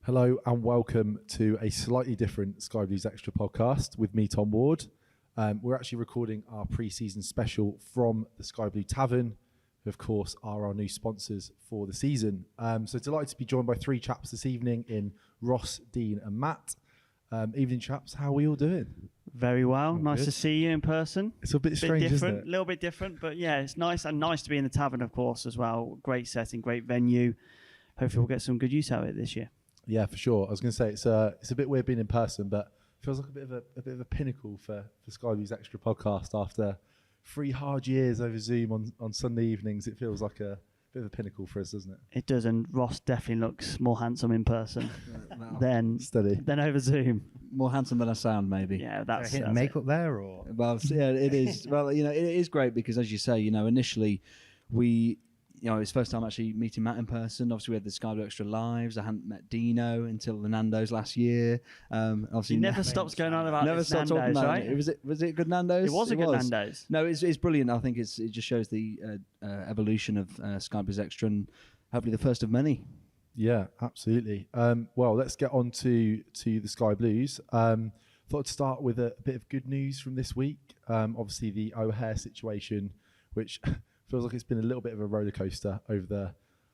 Hello and welcome to a slightly different SkyBluesExtra podcast with me, Tom Ward. We're actually recording our pre-season special from the Sky Blue Tavern, who of course are our new sponsors for the season. So delighted to be joined by three chaps this evening in Ross, Dean and Matt. Evening chaps, how are we all doing? Very well. All nice good. to see you in person. It's a bit strange, different, isn't it? A little bit different, but yeah, it's nice and nice to be in the tavern, of course, as well. Great setting, great venue. Hopefully we'll get some good use out of it this year. Yeah, for sure. I was going to say it's a bit weird being in person, but it feels like a bit of a pinnacle for Sky Blues Extra podcast after 3 hard years over Zoom on Sunday evenings. It feels like a bit of a pinnacle for us, doesn't it? It does, and Ross definitely looks more handsome in person than over Zoom. More handsome than I sound, maybe. Yeah, that's makeup there, or well, yeah, it is. Well, it is great because, as you say, initially we. It's first time actually meeting Matt in person. Obviously, we had the SkyBluesExtra lives. I hadn't met Dino until the Nando's last year. Obviously, never stops going on about never stopped Nando's, talking about right? it. Was it good Nando's? It was a good Nando's. No, it's brilliant. I think it just shows the evolution of SkyBluesExtra and hopefully the first of many. Yeah, absolutely. Well, let's get on to the Sky Blues. Thought I'd start with a bit of good news from this week. Obviously, the O'Hare situation, which feels like it's been a little bit of a roller coaster over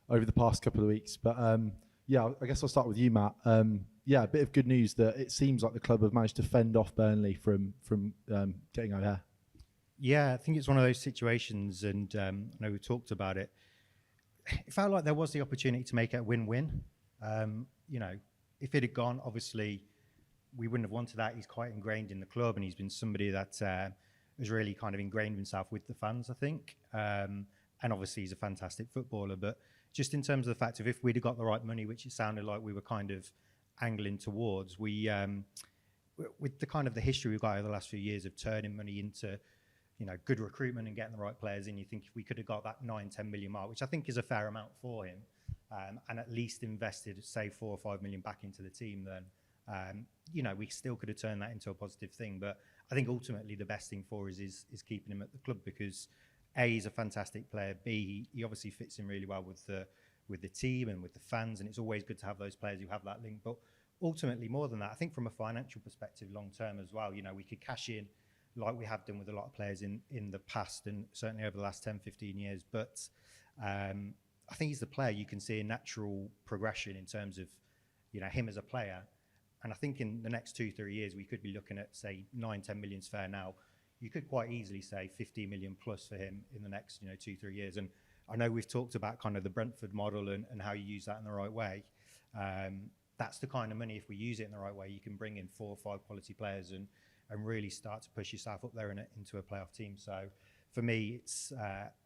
the past couple of weeks. But yeah, I guess I'll start with you, Matt. Yeah, a bit of good news that it seems like the club have managed to fend off Burnley from getting O'Hare. yeah, I think it's one of those situations, and I know we talked about it. It felt like there was the opportunity to make it a win-win. If it had gone, obviously we wouldn't have wanted that. He's quite ingrained in the club, and he's been somebody that has really kind of ingrained himself with the fans, I think. And obviously he's a fantastic footballer, but just in terms of the fact of if we'd have got the right money, which it sounded like we were kind of angling towards, we with the kind of the history we've got over the last few years of turning money into good recruitment and getting the right players in, you think if we could have got that 9-10 million mark, which I think is a fair amount for him, and at least invested say 4 or 5 million back into the team, then we still could have turned that into a positive thing. But I think ultimately the best thing for us is keeping him at the club because A, he's a fantastic player, B, he obviously fits in really well with the team and with the fans, and it's always good to have those players who have that link. But ultimately, more than that, I think from a financial perspective long term as well, we could cash in like we have done with a lot of players in the past and certainly over the last 10-15 years. But I think he's the player you can see a natural progression in terms of him as a player. And I think in the next 2-3 years, we could be looking at, say, 9-10 million's fair now. You could quite easily say 50 million plus for him in the next 2-3 years. And I know we've talked about kind of the Brentford model and how you use that in the right way. That's the kind of money, if we use it in the right way, you can bring in 4 or 5 quality players and really start to push yourself up there into a playoff team. So for me, it's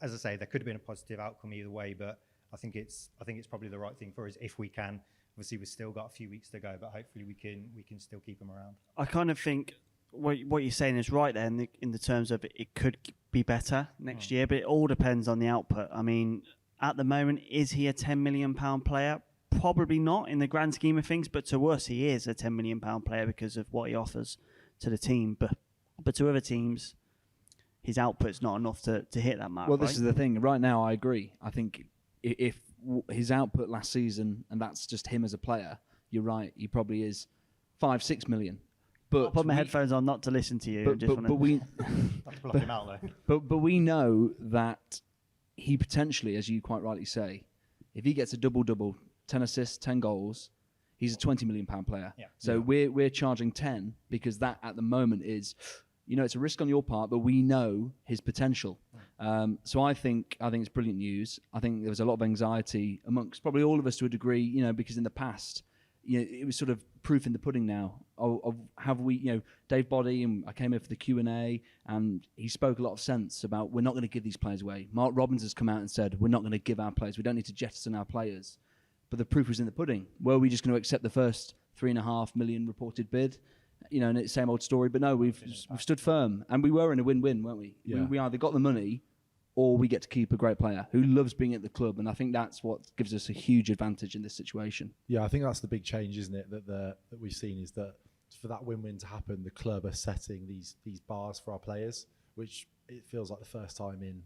as I say, there could have been a positive outcome either way, but I think it's probably the right thing for us if we can. Obviously, we've still got a few weeks to go, but hopefully we can still keep them around. I kind of think what you're saying is right there in the terms of it could be better next year, but it all depends on the output. I mean, at the moment, is he a £10 million player? Probably not in the grand scheme of things, but to us, he is a £10 million player because of what he offers to the team. But to other teams, his output's not enough to hit that mark. Well, this is the thing. Right now, I agree. I think if his output last season, and that's just him as a player, you're right, he probably is 5-6 million. But I'll put my headphones on not to listen to you. But we Have to block him out though. but we know that he potentially, as you quite rightly say, if he gets a double, 10 assists, 10 goals, he's a £20 million player. Yeah. So we're charging 10 because that at the moment is, it's a risk on your part, but we know his potential. So I think it's brilliant news. I think there was a lot of anxiety amongst probably all of us to a degree, because in the past, it was sort of proof in the pudding now of have we, Dave Boddy, and I came here for the Q&A, and he spoke a lot of sense about we're not going to give these players away. Mark Robbins has come out and said we're not going to give our players. We don't need to jettison our players. But the proof was in the pudding. Were we just going to accept the first 3.5 million reported bid? And it's the same old story. But no, we've stood firm, and we were in a win-win, weren't we? Yeah. We either got the money, or we get to keep a great player who loves being at the club, and I think that's what gives us a huge advantage in this situation. Yeah, I think that's the big change, isn't it? That we've seen is that for that win-win to happen, the club are setting these bars for our players, which it feels like the first time in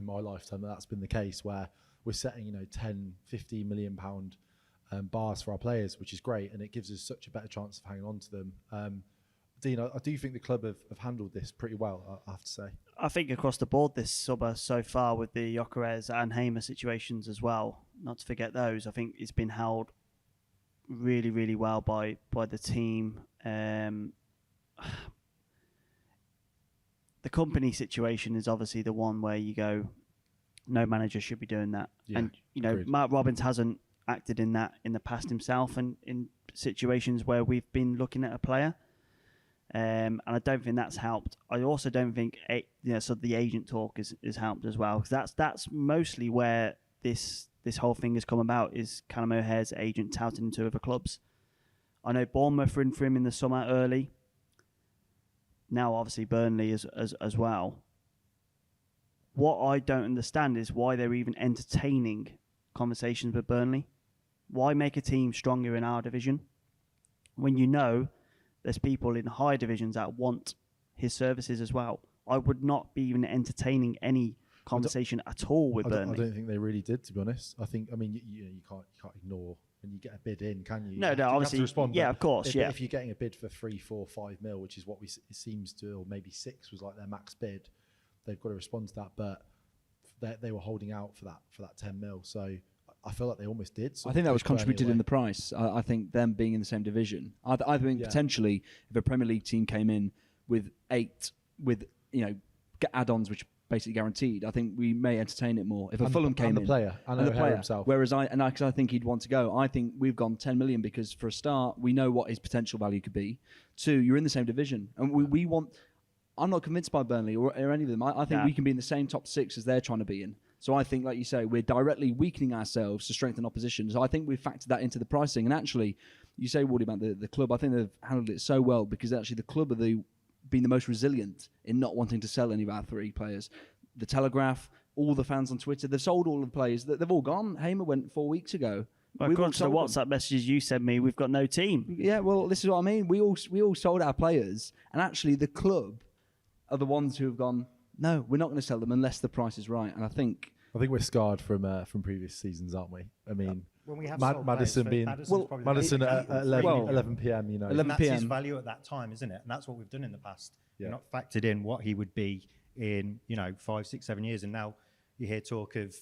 my lifetime that's been the case, where we're setting 10-15 million pound bars for our players, which is great, and it gives us such a better chance of hanging on to them. Dean, I do think the club have handled this pretty well, I have to say. I think across the board this summer so far with the Gyökeres and Hamer situations as well, not to forget those, I think it's been held really, really well by the team. The company situation is obviously the one where you go, no manager should be doing that. Yeah, and, agreed. Mark Robbins hasn't acted in that in the past himself and in situations where we've been looking at a player. And I don't think that's helped. I also don't think so the agent talk is helped as well, because that's mostly where this whole thing has come about, is Callum O'Hare's agent touting him to other clubs. I know Bournemouth were in for him in the summer early. Now obviously Burnley as well. What I don't understand is why they're even entertaining conversations with Burnley. Why make a team stronger in our division when you know there's people in higher divisions that want his services as well? I would not be even entertaining any conversation at all with Burnley. I don't think they really did, to be honest. I mean, you can't ignore when you get a bid in, can you? No, you obviously, have to respond, yeah, of course, yeah. If you're getting a bid for 3, 4, 5 mil, which is what it seems to, or maybe 6 was like their max bid, they've got to respond to that. But they were holding out for that 10 mil, so I feel like they almost did. I think that was contributed in the price. I think them being in the same division. I think potentially if a Premier League team came in with 8 with add-ons which basically guaranteed, I think we may entertain it more. If a Fulham came in, the player himself. Whereas because I think he'd want to go. I think we've gone 10 million because for a start we know what his potential value could be. 2, you're in the same division, and we want. I'm not convinced by Burnley or any of them. I think we can be in the same top 6 as they're trying to be in. So I think, like you say, we're directly weakening ourselves to strengthen opposition. So I think we've factored that into the pricing. And actually, you say, Wardy, about the club. I think they've handled it so well because actually the club are been the most resilient in not wanting to sell any of our 3 players. The Telegraph, all the fans on Twitter, they've sold all of the players. They've all gone. Hamer went 4 weeks ago. Well, according to the WhatsApp messages you sent me, we've got no team. Yeah, well, this is what I mean. We all sold our players. And actually the club are the ones who have gone, no, we're not going to sell them unless the price is right. And I think we're scarred from previous seasons, aren't we? I mean, when we have Madison being Madison at 11 p.m. 11 p.m. That's his value at that time, isn't it? And that's what we've done in the past. We've not factored in what he would be in 5, 6, 7 years. And now you hear talk of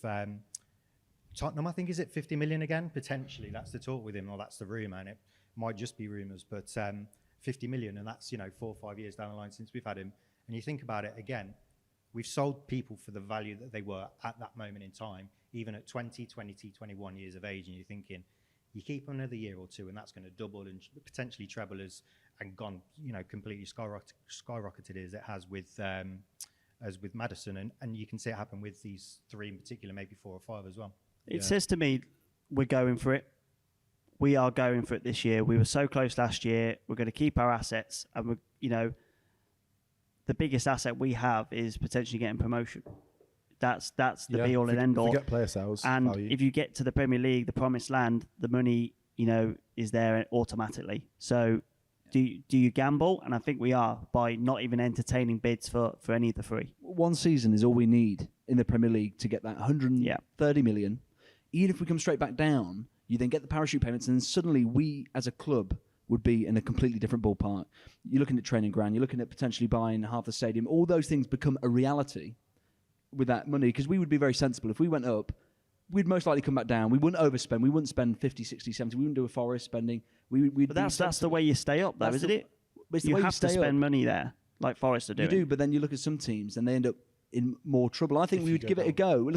Tottenham. I think is it 50 million again? Potentially, that's the talk with him, or that's the rumour, and it might just be rumours. But 50 million, and that's 4 or 5 years down the line since we've had him. And you think about it again. We've sold people for the value that they were at that moment in time, even at 20, 22, 21 years of age. And you're thinking, you keep another year or 2, and that's going to double and potentially treble and gone, completely skyrocketed as it has with Madison. And you can see it happen with these 3 in particular, maybe 4 or 5 as well. It says to me, we're going for it. We are going for it this year. We were so close last year. We're going to keep our assets, and the biggest asset we have is potentially getting promotion. That's the be all and end all. Forget player sales. And value. if you get to the Premier League, the promised land, the money is there automatically. So do you gamble? And I think we are, by not even entertaining bids for any of the 3. One season is all we need in the Premier League to get that 130 million. Even if we come straight back down, you then get the parachute payments, and suddenly we as a club would be in a completely different ballpark. You're looking at training ground, you're looking at potentially buying half the stadium. All those things become a reality with that money, because we would be very sensible. If we went up, we'd most likely come back down. We wouldn't overspend. We wouldn't spend 50, 60, 70. We wouldn't do a Forest spending. But that's the way you stay up, though, isn't it? You have to spend money there, like Forest are doing. You do, but then you look at some teams and they end up in more trouble. I think we would give it a go.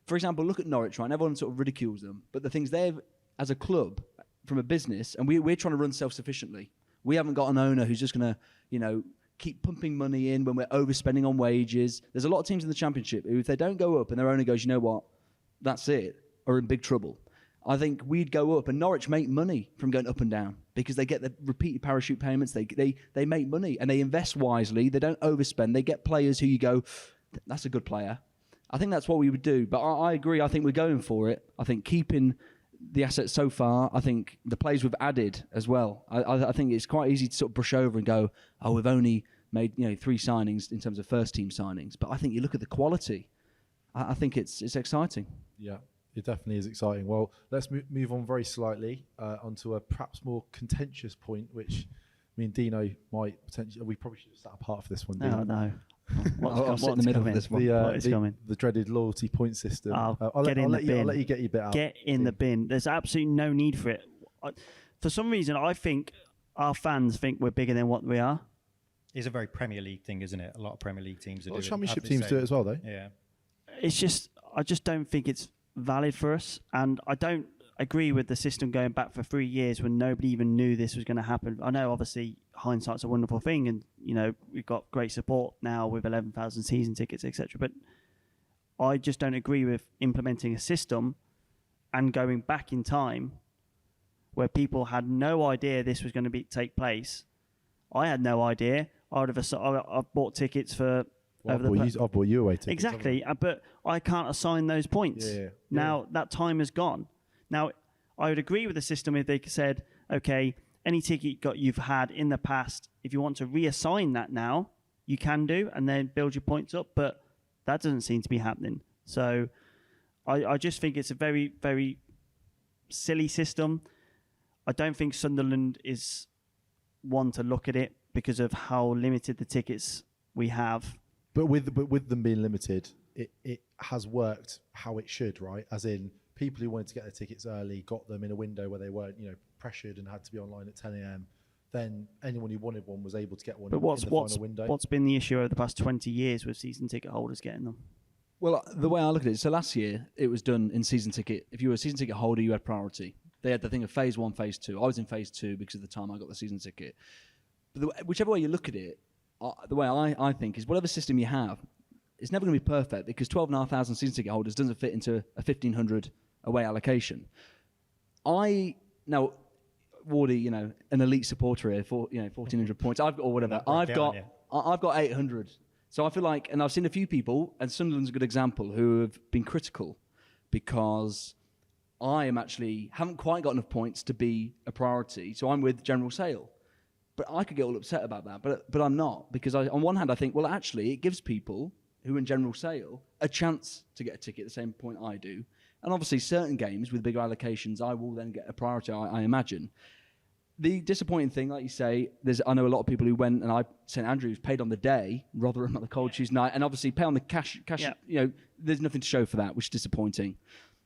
For example, look at Norwich, right? And everyone sort of ridicules them. But the things they've, as a club, from a business, and we're trying to run self-sufficiently. We haven't got an owner who's just going to, keep pumping money in when we're overspending on wages. There's a lot of teams in the Championship who, if they don't go up and their owner goes, you know what, that's it, are in big trouble. I think we'd go up, and Norwich make money from going up and down because they get the repeated parachute payments. They make money, and they invest wisely. They don't overspend. They get players who you go, that's a good player. I think that's what we would do. But I agree. I think we're going for it. I think keeping the assets so far, I think the players we've added as well. I think it's quite easy to sort of brush over and go, oh, we've only made 3 signings in terms of first team signings. But I think you look at the quality. I think it's exciting. Yeah. It definitely is exciting. Well, let's move on very slightly onto a perhaps more contentious point, which me and Dino might potentially. We probably should have sat apart for this one. No, Dino. no. I'll sit in the middle of this one. What is coming? The dreaded loyalty point system. I'll I'll let you get your bit out. Get in the bin. There's absolutely no need for it. For some reason, I think our fans think we're bigger than what we are. It's a very Premier League thing, isn't it? A lot of Premier League teams A lot of Championship teams do it as well, though. Yeah. It's just, I just don't think it's valid for us, and I don't agree with the system going back for 3 years when nobody even knew this was going to happen. I know, obviously, hindsight's a wonderful thing, and we've got great support now with 11,000 season tickets, etc. But I just don't agree with implementing a system and going back in time where people had no idea this was going to take place. I had no idea. I've bought tickets for. I've bought you away tickets. Exactly, but I can't assign those points. Now that time is gone. Now, I would agree with the system if they said, okay, any ticket you've had in the past, if you want to reassign that now, you can do, and then build your points up. But that doesn't seem to be happening. So I just think it's a very, very silly system. I don't think Sunderland is one to look at it because of how limited the tickets we have. But with them being limited, it has worked how it should, right? As in, people who wanted to get their tickets early got them in a window where they weren't, pressured and had to be online at 10 a.m. Then anyone who wanted one was able to get one in the final window. What's been the issue over the past 20 years with season ticket holders getting them? Well, the way I look at it, so last year it was done in season ticket. If you were a season ticket holder, you had priority. They had the thing of phase 1, phase 2. I was in phase 2 because of the time I got the season ticket. But whichever way you look at it, the way I think is whatever system you have, it's never going to be perfect because 12,500 season ticket holders doesn't fit into a 1,500 away allocation. Now, Wardy, an elite supporter here, 1,400 points. I've got, or whatever. I've got 800. So I feel like, and I've seen a few people, and Sunderland's a good example, who have been critical because I haven't quite got enough points to be a priority. So I'm with general sale. But I could get all upset about that, but I'm not, because on one hand I think, well, actually it gives people who are in general sale a chance to get a ticket at the same point I do, and obviously certain games with bigger allocations I will then get a priority, I imagine. The disappointing thing, like you say, I know a lot of people who went, and St Andrews paid on the day rather than on the cold Tuesday night, and obviously pay on the cash. Yeah. There's nothing to show for that, which is disappointing.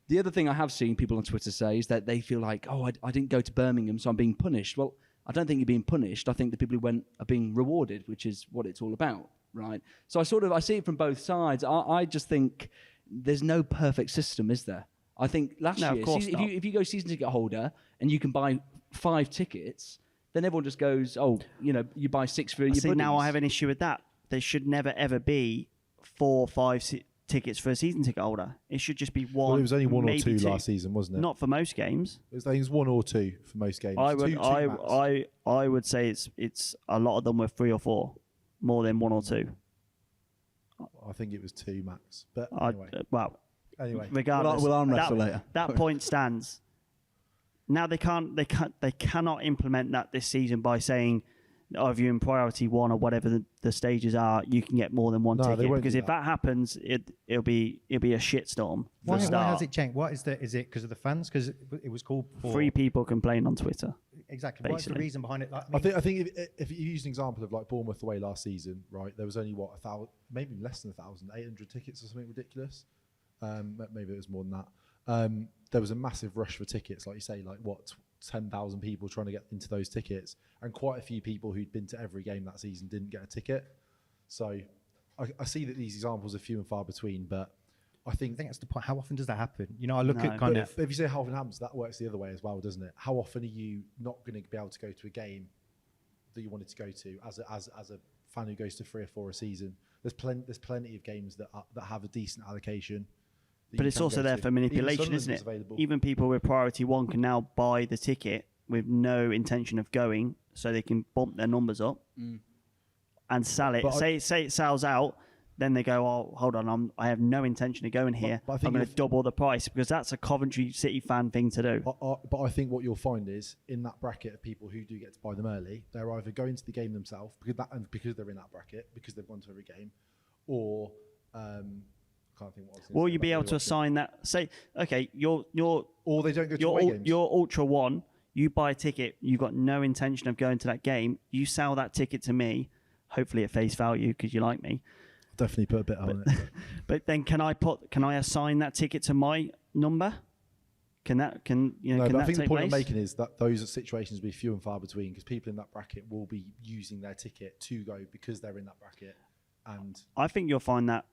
The other thing I have seen people on Twitter say is that they feel like, I didn't go to Birmingham, so I'm being punished. Well, I don't think you're being punished. I think the people who went are being rewarded, which is what it's all about, right? So I see it from both sides. I just think there's no perfect system, is there? I think last year, if you go season ticket holder and you can buy 5 tickets, then everyone just goes, you buy 6 for your buddies. Now I have an issue with that. There should never, ever be 4 or 5 tickets for a season ticket holder. It should just be one. Well, it was only one or two two last season, wasn't it? Not for most games. I think it was 1 or 2 for most games. I would say it's a lot of them were 3 or 4, more than 1 or 2. I think it was 2 max. But anyway, regardless, we'll arm wrestle later. That point stands. Now they cannot implement that this season by saying, if you're in priority 1 or whatever the stages are, you can get more than 1 ticket. Because if that happens, it'll be a shitstorm. Why has it changed? Is it because of the fans? Because it was called for 3 people complained on Twitter. Exactly. What's the reason behind it? I think if you use an example of like Bournemouth away last season, right? There was only 1,000, maybe less than 1,000, 800 tickets or something ridiculous. Maybe it was more than that. There was a massive rush for tickets, like you say, 10,000 people trying to get into those tickets, and quite a few people who'd been to every game that season didn't get a ticket. So I see that these examples are few and far between, but I think that's the point. How often does that happen? I look at kind of... If you say how often happens, that works the other way as well, doesn't it? How often are you not going to be able to go to a game that you wanted to go to as a fan who goes to 3 or 4 a season? There's plenty of games that have a decent allocation. But it's also there for manipulation, isn't it? Even people with priority 1 can now buy the ticket with no intention of going, so they can bump their numbers up and sell it. Say it sells out, then they go, oh, hold on, I have no intention of going here. I'm going to double the price, because that's a Coventry City fan thing to do. But I think what you'll find is, in that bracket of people who do get to buy them early, they're either going to the game themselves because they're in that bracket, because they've gone to every game, or can't think what I was. Will you be able to assign that? Say, okay, you're or they don't go to away games. You're Ultra One. You buy a ticket. You've got no intention of going to that game. You sell that ticket to me, hopefully at face value because you like me. Definitely put a bit on it. But then can I assign that ticket to my number? Can that I think the point place? I'm making is that those situations will be few and far between because people in that bracket will be using their ticket to go because they're in that bracket. And I think you'll find that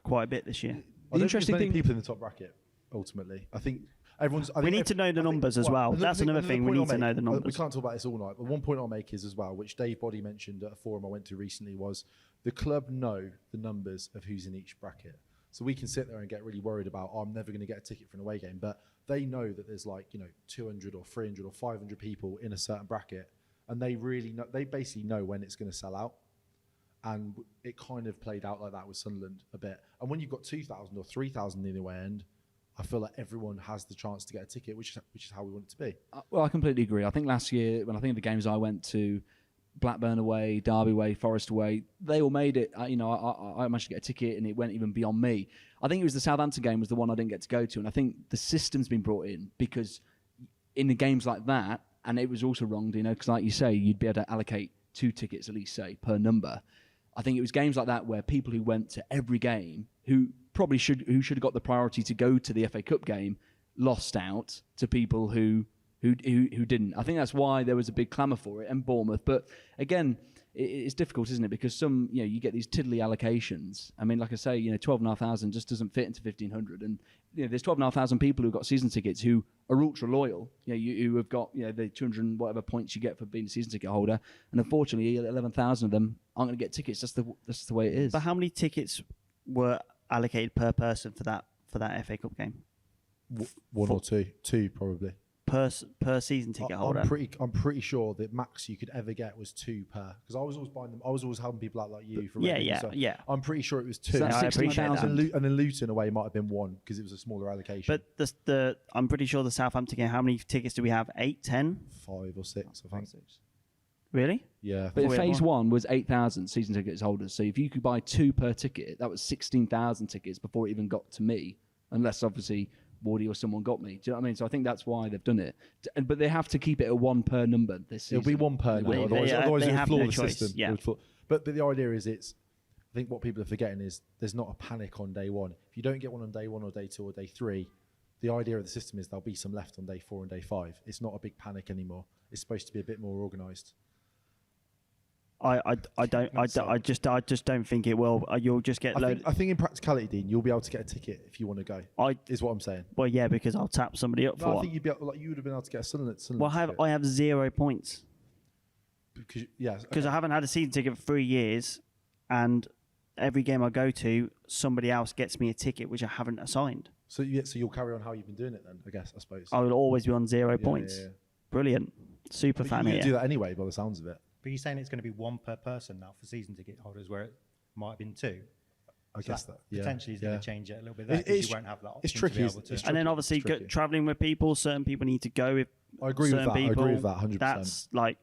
quite a bit this year. The interesting thing, people in the top bracket. Ultimately, I think everyone's. We need to know the numbers as well. That's another thing. We need to know the numbers. We can't talk about this all night. But one point I'll make is as well, which Dave Boddy mentioned at a forum I went to recently, was the club know the numbers of who's in each bracket. So we can sit there and get really worried about, I'm never going to get a ticket for an away game. But they know that there's 200 or 300 or 500 people in a certain bracket, and they really know. They basically know when it's going to sell out. And it kind of played out like that with Sunderland a bit. And when you've got 2,000 or 3,000 in the away end, I feel like everyone has the chance to get a ticket, which is how we want it to be. Well, I completely agree. I think last year, when I think of the games I went to, Blackburn away, Derby away, Forest away, they all made it. I managed to get a ticket, and it went even beyond me. I think it was the Southampton game was the one I didn't get to go to, and I think the system's been brought in because in the games like that, and it was also wronged, because like you say, you'd be able to allocate 2 tickets at least, say, per number. I think it was games like that where people who went to every game, who should have got the priority to go to the FA Cup game, lost out to people who didn't. I think that's why there was a big clamour for it, and Bournemouth. But again, it's difficult, isn't it? Because some, you get these tiddly allocations. I mean, like I say, 12,500 just doesn't fit into 1,500, and there's 12,500 people who've got season tickets who are ultra loyal. Who have got the 200 and whatever points you get for being a season ticket holder, and unfortunately, 11,000 of them aren't going to get tickets. That's the way it is. But how many tickets were allocated per person for that FA Cup game? One or two probably. Per season ticket holder. I'm pretty sure the max you could ever get was 2 per, because I was always buying them. I was always helping people out like you. Yeah. I'm pretty sure it was 2. So I appreciate that. And then Luton away might have been 1 because it was a smaller allocation. But I'm pretty sure the Southampton game. How many tickets do we have? 8, 10? 5 or 6, I think. Really? Yeah. But phase 1 was 8,000 season tickets holders. So if you could buy 2 per ticket, that was 16,000 tickets before it even got to me, unless obviously Wardy or someone got me. Do you know what I mean? So I think that's why they've done it. But they have to keep it at 1 per number this season. It'll be 1 per number. Otherwise they it would have floor no the choice, system. yeah. But the idea is I think what people are forgetting is there's not a panic on day 1. If you don't get one on day 1 or day 2 or day 3, the idea of the system is there'll be some left on day 4 and day 5. It's not a big panic anymore. It's supposed to be a bit more organised. I just don't think it will. You'll just get I think in practicality, Dean, you'll be able to get a ticket if you want to go. Is what I'm saying. Well, yeah, because I'll tap somebody up for I one. think you would have been able to get a Sunderland. Well, ticket. I have 0 points because I haven't had a season ticket for 3 years, and every game I go to, somebody else gets me a ticket which I haven't assigned. So you'll carry on how you've been doing it then, I suppose. I will always be on 0 points. Yeah. Brilliant, super But fan you here. do that anyway, by the sounds of it. But you're saying it's going to be 1 per person now for season ticket holders, where it might have been 2. I guess that potentially is going yeah. to change it a little bit there, because you won't have that option. It's tricky. To be able to. And then obviously traveling with people, certain people need to go with I agree with certain that. people. I agree with that 100%. That's like,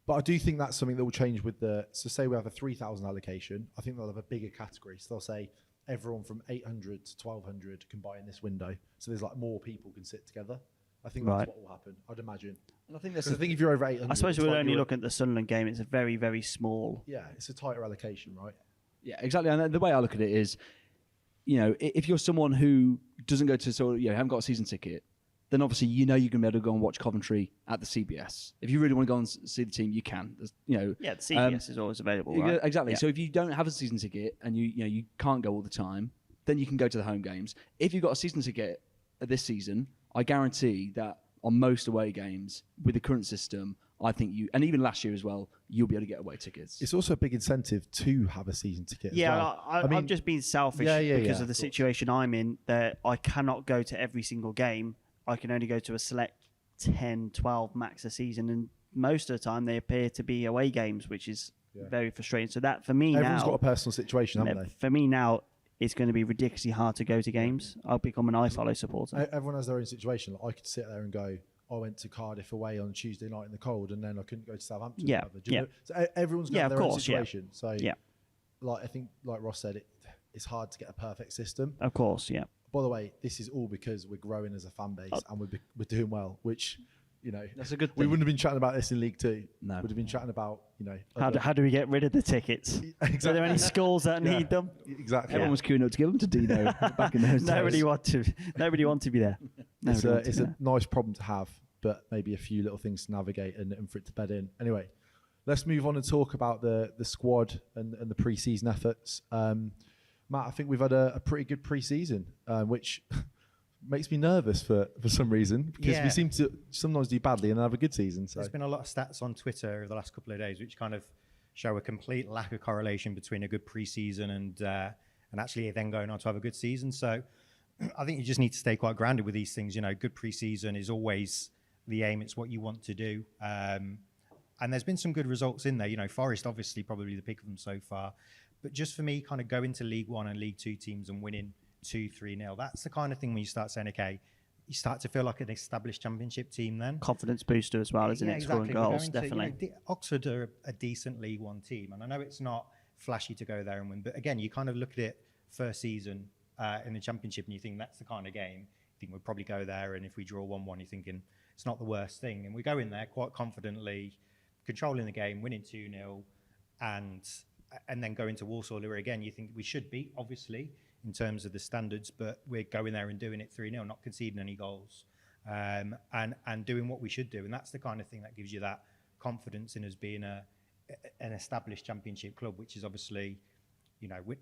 But I do think that's something that will change with so say we have a 3,000 allocation, I think they'll have a bigger category. So they'll say everyone from 800 to 1,200 can buy in this window. So there's more people can sit together. I think that's what will happen, I'd imagine. And I think that's I think if you're over 800... I suppose we'll only look at the Sunderland game. It's a very, very small... Yeah, it's a tighter allocation, right? Yeah, exactly. And the way I look at it is, if you're someone who doesn't go to, haven't got a season ticket, then obviously you're going to be able to go and watch Coventry at the CBS. If you really want to go and see the team, you can. Yeah, the CBS is always available, right? Exactly. Yeah. So if you don't have a season ticket and you can't go all the time, then you can go to the home games. If you've got a season ticket this season, I guarantee that on most away games with the current system, I think and even last year as well, you'll be able to get away tickets. It's also a big incentive to have a season ticket as well. I'm just being selfish because of the situation I'm in, that I cannot go to every single game. I can only go to a select 10, 12 max a season, and most of the time they appear to be away games, which is very frustrating. So that for me Everyone's got a personal situation, haven't they? For me now, it's going to be ridiculously hard to go to games. I'll become an iFollow supporter. Everyone has their own situation. I could sit there and go, I went to Cardiff away on Tuesday night in the cold, and then I couldn't go to Southampton. So everyone's got their own situation. So, I think, like Ross said, it's hard to get a perfect system. Of course, yeah. By the way, this is all because we're growing as a fan base and we're doing well, which, that's a good thing. We wouldn't have been chatting about this in League Two. No. We'd have been chatting about, How do we get rid of the tickets? Exactly. Are there any schools that need them? Exactly. Everyone was queuing up to give them to Dino back in those days. Nobody want to be there. It's a nice problem to have, but maybe a few little things to navigate and for it to bed in. Anyway, let's move on and talk about the squad and the pre-season efforts. Matt, I think we've had a pretty good pre-season, which makes me nervous for some reason, because we seem to sometimes do badly and then have a good season. So there's been a lot of stats on Twitter over the last couple of days which kind of show a complete lack of correlation between a good pre-season and actually then going on to have a good season. So I think you just need to stay quite grounded with these things. Good pre-season is always the aim. It's what you want to do. And there's been some good results in there. Forest, obviously, probably the pick of them so far. But just for me, kind of going to League One and League Two teams and winning 2-3-0, that's the kind of thing when you start saying, okay, you start to feel like an established championship team then. Confidence booster as well, isn't it? Exactly. Scoring goals, definitely. Oxford are a decent League One team. And I know it's not flashy to go there and win. But again, you kind of look at it first season in the championship and you think that's the kind of game. You think we'll probably go there. And if we draw 1-1, you're thinking it's not the worst thing. And we go in there quite confidently, controlling the game, winning 2-0, and then going to Walsall, where again you think we should beat, obviously, in terms of the standards, but we're going there and doing it 3-0, not conceding any goals, and doing what we should do. And that's the kind of thing that gives you that confidence in us being an established championship club, which is obviously,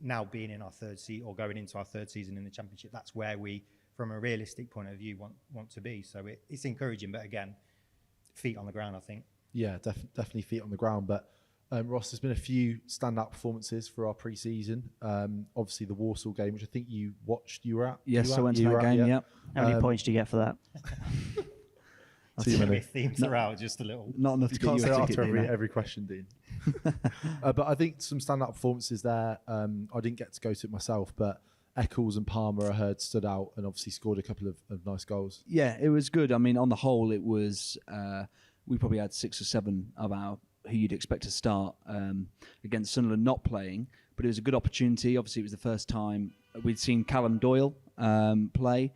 now being in our third season or going into our third season in the championship, that's where we, from a realistic point of view, want to be. So it's encouraging, but again, feet on the ground, I think. Yeah, definitely feet on the ground. But Ross, there's been a few standout performances for our pre-season. Obviously, the Walsall game, which I think you watched. You were at. Yes, I went to that game. Yeah. How many points do you get for that? Too many. Themes throughout, just a little. Not enough You to can't get say you a after ticket, every question, Dean. But I think some standout performances there. I didn't get to go to it myself, but Eccles and Palmer, I heard, stood out and obviously scored a couple of nice goals. Yeah, it was good. I mean, on the whole, it was. We probably had 6 or 7 of our who you'd expect to start against Sunderland not playing, but it was a good opportunity. Obviously, it was the first time we'd seen Callum Doyle play.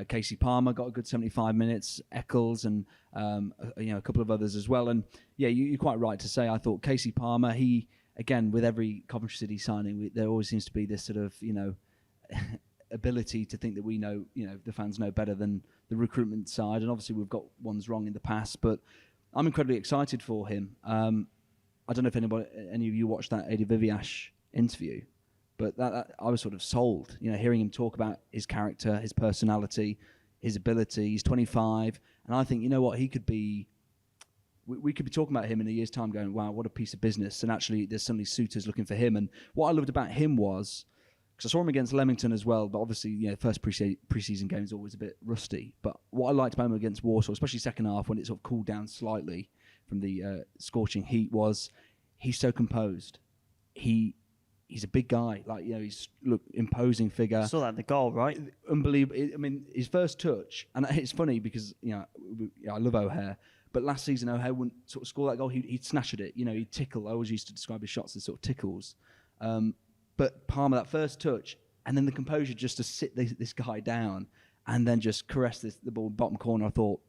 Casey Palmer got a good 75 minutes, Eccles and a couple of others as well. And yeah, you're quite right to say, I thought Casey Palmer, he, again, with every Coventry City signing, there always seems to be this sort of, ability to think that we know, the fans know better than the recruitment side. And obviously we've got ones wrong in the past, but I'm incredibly excited for him. I don't know if any of you watched that Adi Viviash interview, but that I was sort of sold. Hearing him talk about his character, his personality, his ability. He's 25, and I think he could be. We could be talking about him in a year's time, going, "Wow, what a piece of business!" And actually, there's suddenly suitors looking for him. And what I loved about him was, because I saw him against Leamington as well, but obviously, first pre-season game is always a bit rusty. But what I liked about him against Warsaw, especially second half when it sort of cooled down slightly from the scorching heat, was he's so composed. He's a big guy, he's imposing figure. Saw that in the goal, right? Unbelievable. I mean, his first touch, and it's funny because I love O'Hare, but last season O'Hare wouldn't sort of score that goal. He'd snatch at it. He'd tickle. I always used to describe his shots as sort of tickles. But Palmer, that first touch, and then the composure just to sit this guy down and then just caress the ball bottom corner. I thought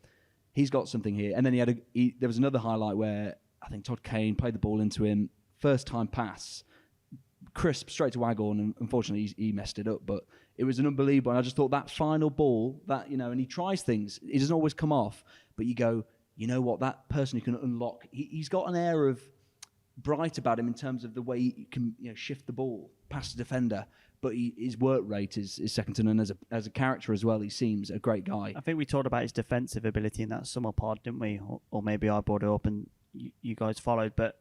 he's got something here. And then there was another highlight where I think Todd Kane played the ball into him, first time pass, crisp straight to Waghorn, and unfortunately he messed it up. But it was an unbelievable. And I just thought that final ball, and he tries things. It doesn't always come off, but you go, you know what, that person who can unlock. He's got an air of bright about him in terms of the way he can shift the ball past the defender, but his work rate is second to none. As a character as well, he seems a great guy. I think we talked about his defensive ability in that summer pod, didn't we? Or maybe I brought it up and you guys followed, but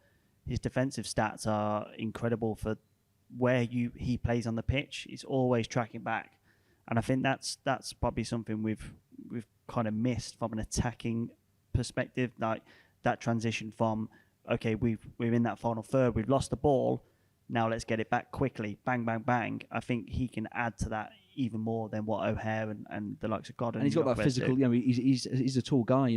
his defensive stats are incredible for where he plays on the pitch. He's always tracking back, and I think that's probably something we've kind of missed from an attacking perspective, like that transition from, okay, we're in that final third, we've lost the ball, now let's get it back quickly, bang, bang, bang. I think he can add to that even more than what O'Hare and the likes of God and he's got that physical. He's a tall guy.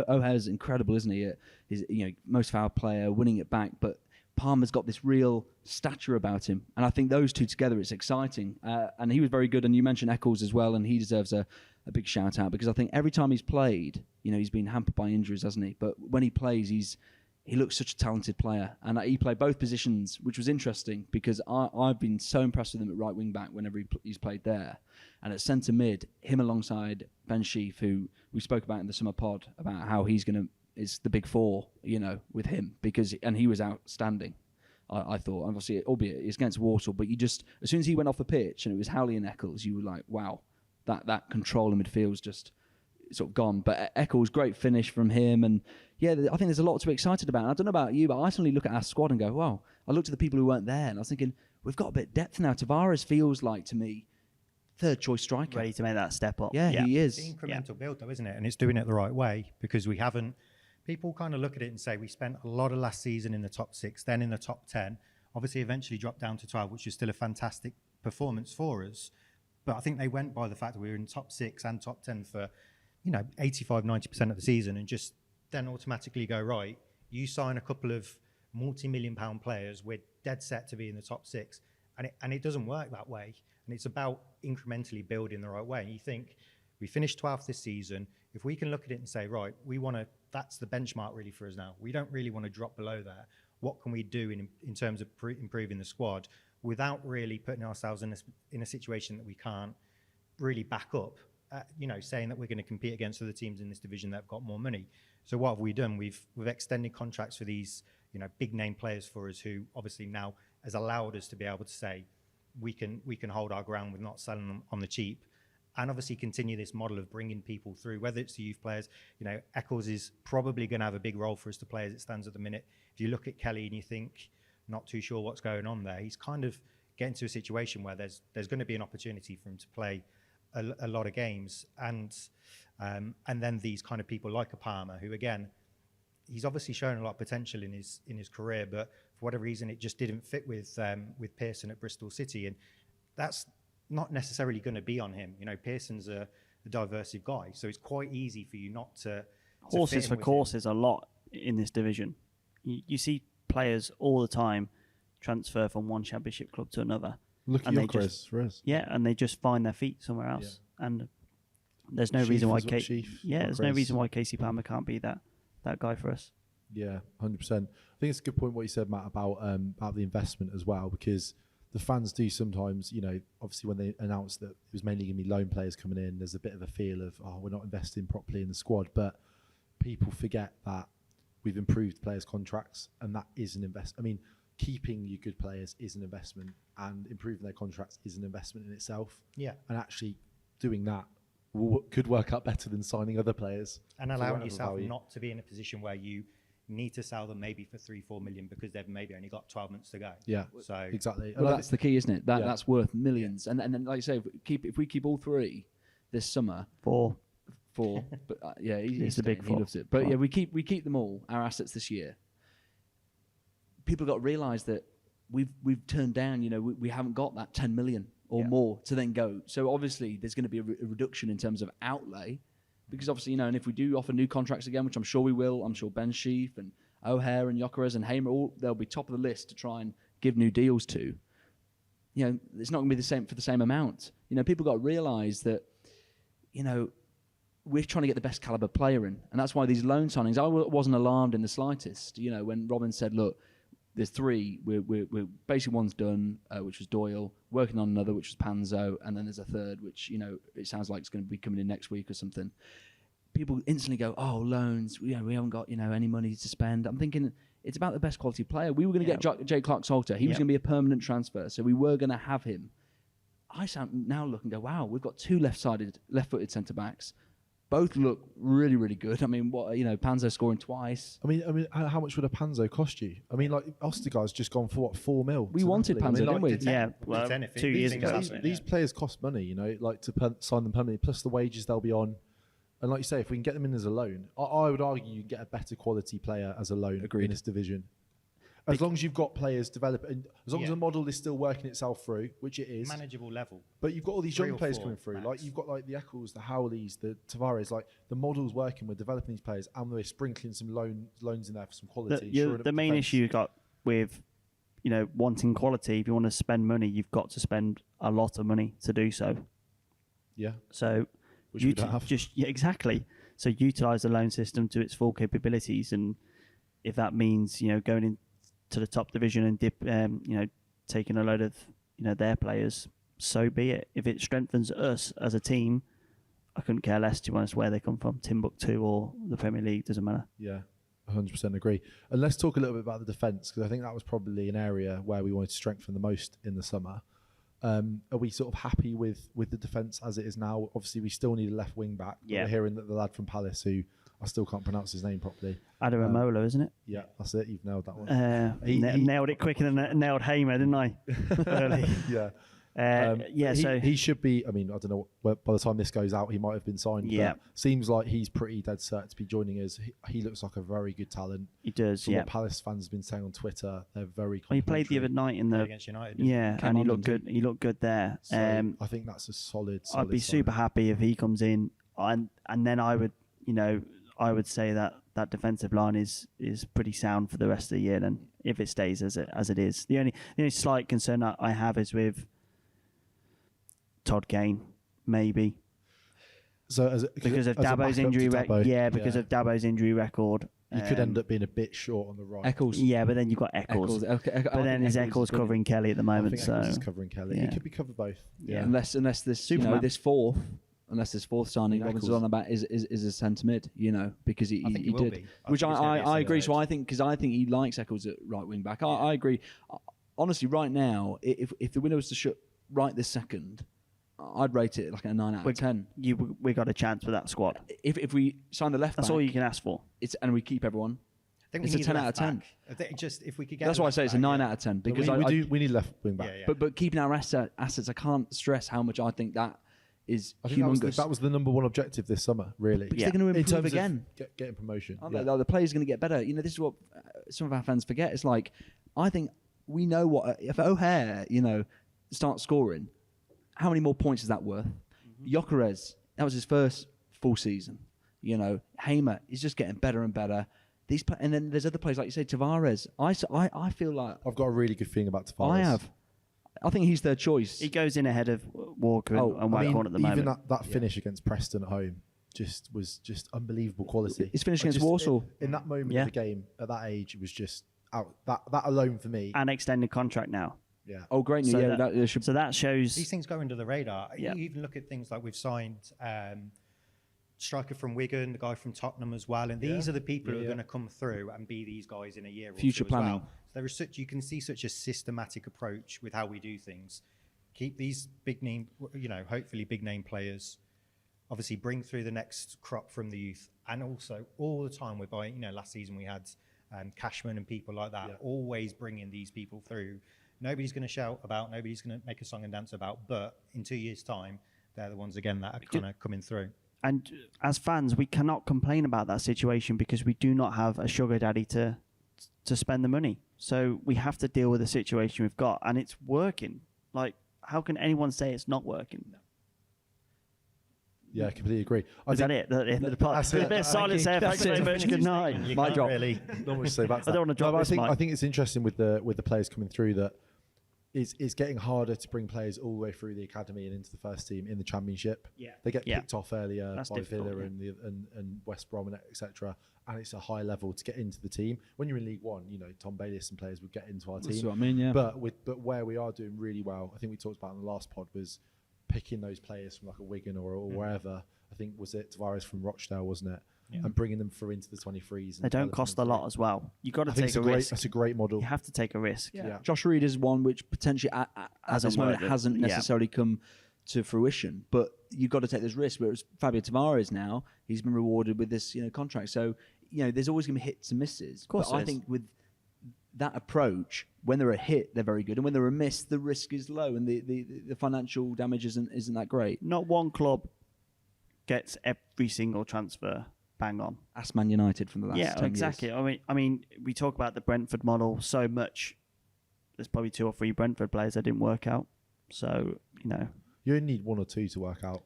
O'Hare's incredible, isn't he? He's most foul player, winning it back. But Palmer's got this real stature about him, and I think those two together, it's exciting. And he was very good, and you mentioned Eccles as well, and he deserves a big shout out because I think every time he's played, he's been hampered by injuries, hasn't he? But when he plays, he looks such a talented player, and he played both positions, which was interesting because I've been so impressed with him at right wing back whenever he's played there, and at centre mid, him alongside Ben Sheaf, who we spoke about in the summer pod about how it's the big four, with him and he was outstanding. I thought, obviously, albeit it's against Walsall, but as soon as he went off the pitch and it was Howley and Eccles, you were like, wow, that control in midfield's just sort of gone. But Eccles, great finish from him, and yeah, I think there's a lot to be excited about. And I don't know about you, but I suddenly look at our squad and go, wow. I looked at the people who weren't there, and I was thinking, we've got a bit of depth now. Tavares feels like, to me, third choice striker. Ready to make that step up. Yeah, he is. It's incremental build, though, isn't it? And it's doing it the right way because we haven't. People kind of look at it and say we spent a lot of last season in the top 6, then in the top 10. Obviously, eventually dropped down to 12, which is still a fantastic performance for us. But I think they went by the fact that we were in top 6 and top 10 for, 85, 90% of the season, and just then automatically go, right, you sign a couple of multi-million-pound players, we're dead set to be in the top 6. And it doesn't work that way. And it's about incrementally building the right way. And you think, we finished 12th this season. If we can look at it and say, right, that's the benchmark really for us now. We don't really want to drop below there. What can we do in terms of improving the squad without really putting ourselves in a situation that we can't really back up, saying that we're going to compete against other teams in this division that have got more money. So what have we done? We've extended contracts for these, big name players for us who obviously now has allowed us to be able to say we can hold our ground with not selling them on the cheap. And obviously continue this model of bringing people through, whether it's the youth players. Eccles is probably going to have a big role for us to play as it stands at the minute. If you look at Kelly and you think, not too sure what's going on there, he's kind of getting to a situation where there's going to be an opportunity for him to play a lot of games. And then these kind of people like a Palmer, who again, he's obviously shown a lot of potential in his career, but for whatever reason, it just didn't fit with Pearson at Bristol City. And that's not necessarily going to be on him. Pearson's a diversive guy, so it's quite easy for you not to horses for courses a lot in this division. You see players all the time transfer from one championship club to another. Look at Jokeris for us. Yeah, and they just find their feet somewhere else. Yeah. And there's no reason why there's no reason why Casey Palmer can't be that guy for us. Yeah, 100%. I think it's a good point what you said, Matt, about the investment as well, because the fans do sometimes, obviously when they announced that it was mainly going to be loan players coming in, there's a bit of a feel of, we're not investing properly in the squad. But people forget that we've improved players' contracts, and that is an investment. I mean, keeping your good players is an investment, and improving their contracts is an investment in itself. Yeah. And actually doing that could work out better than signing other players. And allowing yourself not to be in a position where you need to sell them maybe for 3-4 million because they've maybe only got 12 months to go. Yeah, so exactly. Well, that's the key, isn't it? That's worth millions. Yeah. And then, like you say, if we keep all three this summer, four. But he's the big four. He loves it. But yeah, we keep them all, our assets this year. People got to realise that we've turned down. We haven't got that 10 million or more to then go. So obviously, there's going to be a reduction in terms of outlay. Because obviously, and if we do offer new contracts again, which I'm sure we will, I'm sure Ben Sheaf and O'Hare and Jokeris and Hamer, they'll be top of the list to try and give new deals to. It's not going to be the same for the same amount. People got to realise that, we're trying to get the best caliber player in. And that's why these loan signings, I wasn't alarmed in the slightest. When Robin said, look, there's 3, we're basically one's done, which was Doyle, working on another, which was Panzo, and then there's a third, which, it sounds like it's going to be coming in next week or something. People instantly go, loans, we haven't got, any money to spend. I'm thinking it's about the best quality player. We were going to get Jay Clark-Salter. He was going to be a permanent transfer, so we were going to have him. I now look and go, wow, we've got 2 left-footed centre-backs. Both look really, really good. I mean, Panzo scoring twice. I mean, how much would a Panzo cost you? I mean, like Ostergaard's just gone for what, 4 mil? We wanted Panzo, didn't we? Yeah, well, 2 years ago. These players cost money, like to sign them permanently, plus the wages they'll be on. And like you say, if we can get them in as a loan, I would argue you can get a better quality player as a loan in this division. As long as you've got players develop, and as long as the model is still working itself through, which it is, manageable level. But you've got all these young players coming through. Max. Like you've got like the Eccles, the Howleys, the Tavares. Like the model's working. We're developing these players, and we're sprinkling some loans in there for some quality. The main issue you've got with, wanting quality, if you want to spend money, you've got to spend a lot of money to do so. Yeah. So Which we don't have. Exactly. So utilize the loan system to its full capabilities, and if that means going into the top division and taking a load of their players, so be it. If it strengthens us as a team, I couldn't care less, to be honest, where they come from, Timbuktu or the Premier League, doesn't matter. Yeah, 100% agree. And let's talk a little bit about the defence, because I think that was probably an area where we wanted to strengthen the most in the summer. Are we sort of happy with the defence as it is now? Obviously, we still need a left wing back. Yeah. We're hearing that the lad from Palace, who I still can't pronounce his name properly. Adaramola, isn't it? Yeah, that's it. You've nailed that one. He nailed it quicker than I nailed Hamer, didn't I? Early. Yeah. So he should be. I mean, I don't know. By the time this goes out, he might have been signed. Yeah. But seems like he's pretty dead set to be joining us. He looks like a very good talent. he does. From Yeah. what Palace fans have been saying on Twitter, they're very. Well, he played the other night in the against United. yeah, Came and he on, looked didn't good. He looked good there. So I think that's a solid. I'd be super happy if he comes in, and then I would say that defensive line is pretty sound for the rest of the year. Then if it stays as it is, the only slight concern I have is with Todd Kane, maybe. So Because of as a Dabo's backup injury to record. Dabo, Yeah, because of Dabo's injury record. you could end up being a bit short on the right. Eccles. Yeah, but then you've got Eccles. But then is Eccles covering Kelly at the I moment? think So Eccles is covering Kelly. He yeah. could be covered both. Yeah. Unless this Superman. this fourth signing Yeah, Robinson's Eccles. on about is a centre mid, because I think he he will did, be. which think he's gonna be a I agree. centre So I think he likes Eccles at right wing back. I agree. Honestly, right now, if the window was to shut right this second, I'd rate it like a 9 out of 10. we got a chance with that squad. If we sign the left That's back, all you can ask for. and we keep everyone. I think we It's a need 10 out left of 10. back. I think just if we could get. That's a why I left say it's a back, 9 yeah. out of 10 But because we need left wing back. Yeah, yeah. but keeping our assets, I can't stress how much I think that is I think humongous. that was the number one objective this summer, really. Because they're going to In improve terms again. of getting promotion. Aren't Yeah. they? The players are going to get better. This is what some of our fans forget. It's like, I think we know what if O'Hare, starts scoring, how many more points is that worth? Gyökeres, that was his first full season. Hamer is just getting better and better. And then there's other players like you say, Tavares. I feel like I've got a really good feeling about Tavares. I think he's their choice. He goes in ahead of Walker Oh, and Waghorn at the moment. Even that finish against Preston at home was just unbelievable quality. His finish I against just- Warsaw. In that moment Yeah. of the game, at that age, it was just out. That alone for me. And extended contract now. Yeah. Oh, great news! So Yeah, that- that should. So that shows. These things go under the radar. Yeah. You even look at things like we've signed striker from Wigan, the guy from Tottenham as well, and these are the people who are going to come through and be these guys in a year or Future two planning. as well. So there is you can see such a systematic approach with how we do things. Keep these big name, hopefully big name players. Obviously, bring through the next crop from the youth, and also all the time we're buying. Last season we had Cashman and people like that, always bringing these people through. Nobody's going to shout about, nobody's going to make a song and dance about, but in 2 years' time, they're the ones again that are kind of coming through. And as fans, we cannot complain about that situation because we do not have a sugar daddy to spend the money. So we have to deal with the situation we've got, and it's working. Like, how can anyone say it's not working? Yeah, I completely agree. Is that it? The end of the part. That's A it. bit of silence there. Thanks That's very it. much. Good night. You Mic can't drop. really. Not much to say about that. I don't want to drop No, but this mic. I think it's interesting with the players coming through that it's getting harder to bring players all the way through the academy and into the first team in the Championship. Yeah. They get Yeah. picked off earlier That's by difficult, Villa yeah. and West Brom and etc. And it's a high level to get into the team. When you're in League One, Tom Bayliss and players would get into our That's team. what I mean. Yeah. But where we are doing really well, I think we talked about in the last pod, was picking those players from like a Wigan or wherever. I think was it Tavares from Rochdale, wasn't it? Yeah. And bringing them through into the 23s. They don't cost a lot as well. You've got to I think take a risk. That's a great model. You have to take a risk. Yeah. Josh Reed is one which potentially at this moment worked. hasn't Yeah. necessarily come to fruition, but you've got to take those risks. Whereas Fabio Tavares now, he's been rewarded with this contract. So there's always going to be hits and misses. Of course but I there is. think with that approach, when they're a hit, they're very good, and when they're a miss, the risk is low, and the financial damage isn't that great. Not one club gets every single transfer bang on. Ask Man United from the last 10 exactly. years. I mean, we talk about the Brentford model so much. There's probably 2 or 3 Brentford players that didn't work out. So You only need 1 or 2 to work out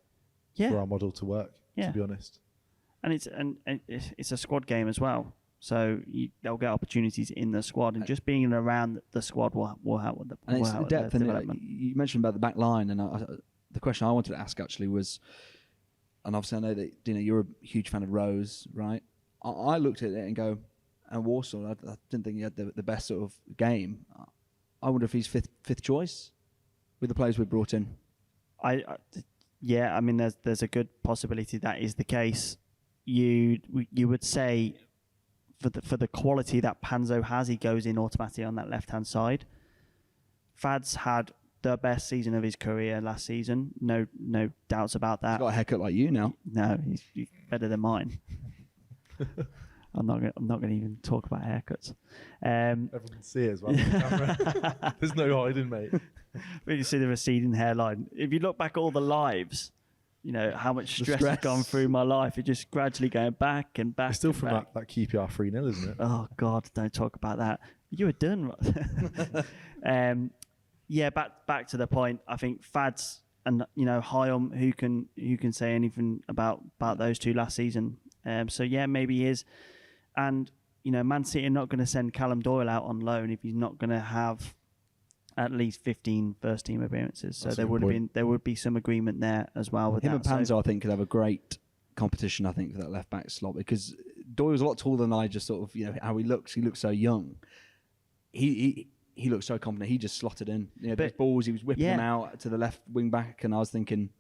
yeah, for our model to work. Yeah. To be honest. and it's a squad game as well. So they'll get opportunities in the squad, and just being around the squad will help with the And it's the depth and development. you mentioned about the back line, and the question I wanted to ask actually was, and obviously I know that you're a huge fan of Rose, right? I looked at it and go, and Warsaw, I didn't think he had the best sort of game. I wonder if he's fifth choice with the players we've brought in. Yeah, I mean, there's a good possibility that is the case. You would say for the quality that Panzo has, he goes in automatically on that left hand side. Fad's had the best season of his career last season. No doubts about that. He's got a haircut like you now. No, he's better than mine. I'm not going to even talk about haircuts. Everyone can see it as well. There's no hiding, mate. But you see the receding hairline. If you look back at all the lives, how much stress has gone through my life. It's just gradually going back and back. It's still and from back. that QPR 3-0, isn't it? Oh God, don't talk about that. You were done. Yeah, back to the point. I think Fads and Hyam, who can say anything about those two last season. So yeah, maybe he is. And Man City are not going to send Callum Doyle out on loan if he's not going to have at least 15 first team appearances. So there would be some agreement there as well with him that. and Panzo, I think, could have a great competition. I think for that left back slot, because Doyle's a lot taller than I. Just sort of how he looks. He looks so young. He looks so confident. He just slotted in. Those balls, he was whipping them out to the left wing back, and I was thinking,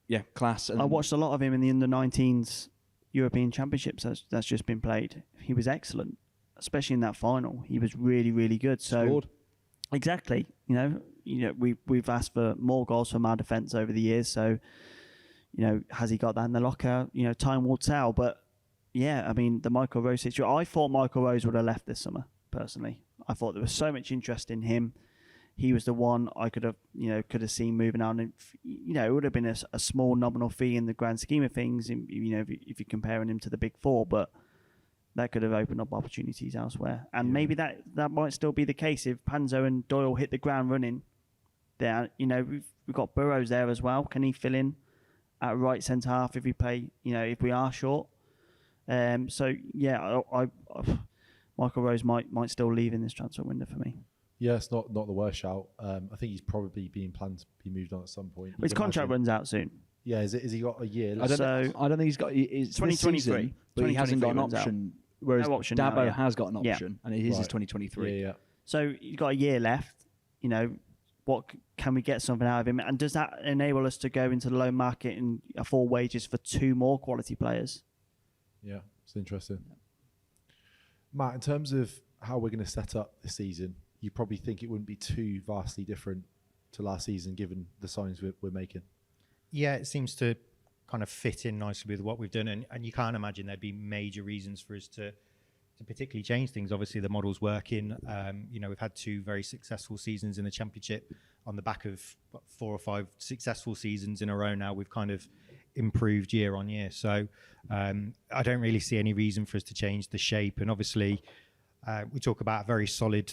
yeah, class. And I watched a lot of him in the under-19s European Championships that's just been played. He was excellent, especially in that final. He was really, really good. So scored. Exactly. We've asked for more goals from our defence over the years. So, has he got that in the locker? Time will tell. But yeah, I mean, the Michael Rose situation. I thought Michael Rose would have left this summer. Personally, I thought there was so much interest in him. He was the one I could have seen moving on. And, it would have been a small nominal fee in the grand scheme of things. If you're comparing him to the big four, but that could have opened up opportunities elsewhere. And maybe that might still be the case if Panzo and Doyle hit the ground running. There, we've got Burrows there as well. Can he fill in at right centre half if we play? If we are short. So yeah, I Michael Rose might still leave in this transfer window for me. Yeah, it's not the worst shout. I think he's probably being planned to be moved on at some point. His contract runs out soon. Yeah, is he got a year? I don't think he's got. It's 2023, but he hasn't got an option. Whereas no option Dabo now, has got an option, and his is 2023. Yeah. So you've got a year left. What can we get something out of him? And does that enable us to go into the loan market and afford wages for two more quality players? Yeah, it's interesting. Matt, in terms of how we're going to set up this season, you probably think it wouldn't be too vastly different to last season given the signings we're making. Yeah, it seems to kind of fit in nicely with what we've done, and you can't imagine there'd be major reasons for us to particularly change things. Obviously, the model's working. We've had two very successful seasons in the Championship on the back of 4 or 5 successful seasons in a row now. We've kind of improved year on year. So I don't really see any reason for us to change the shape. And obviously, we talk about a very solid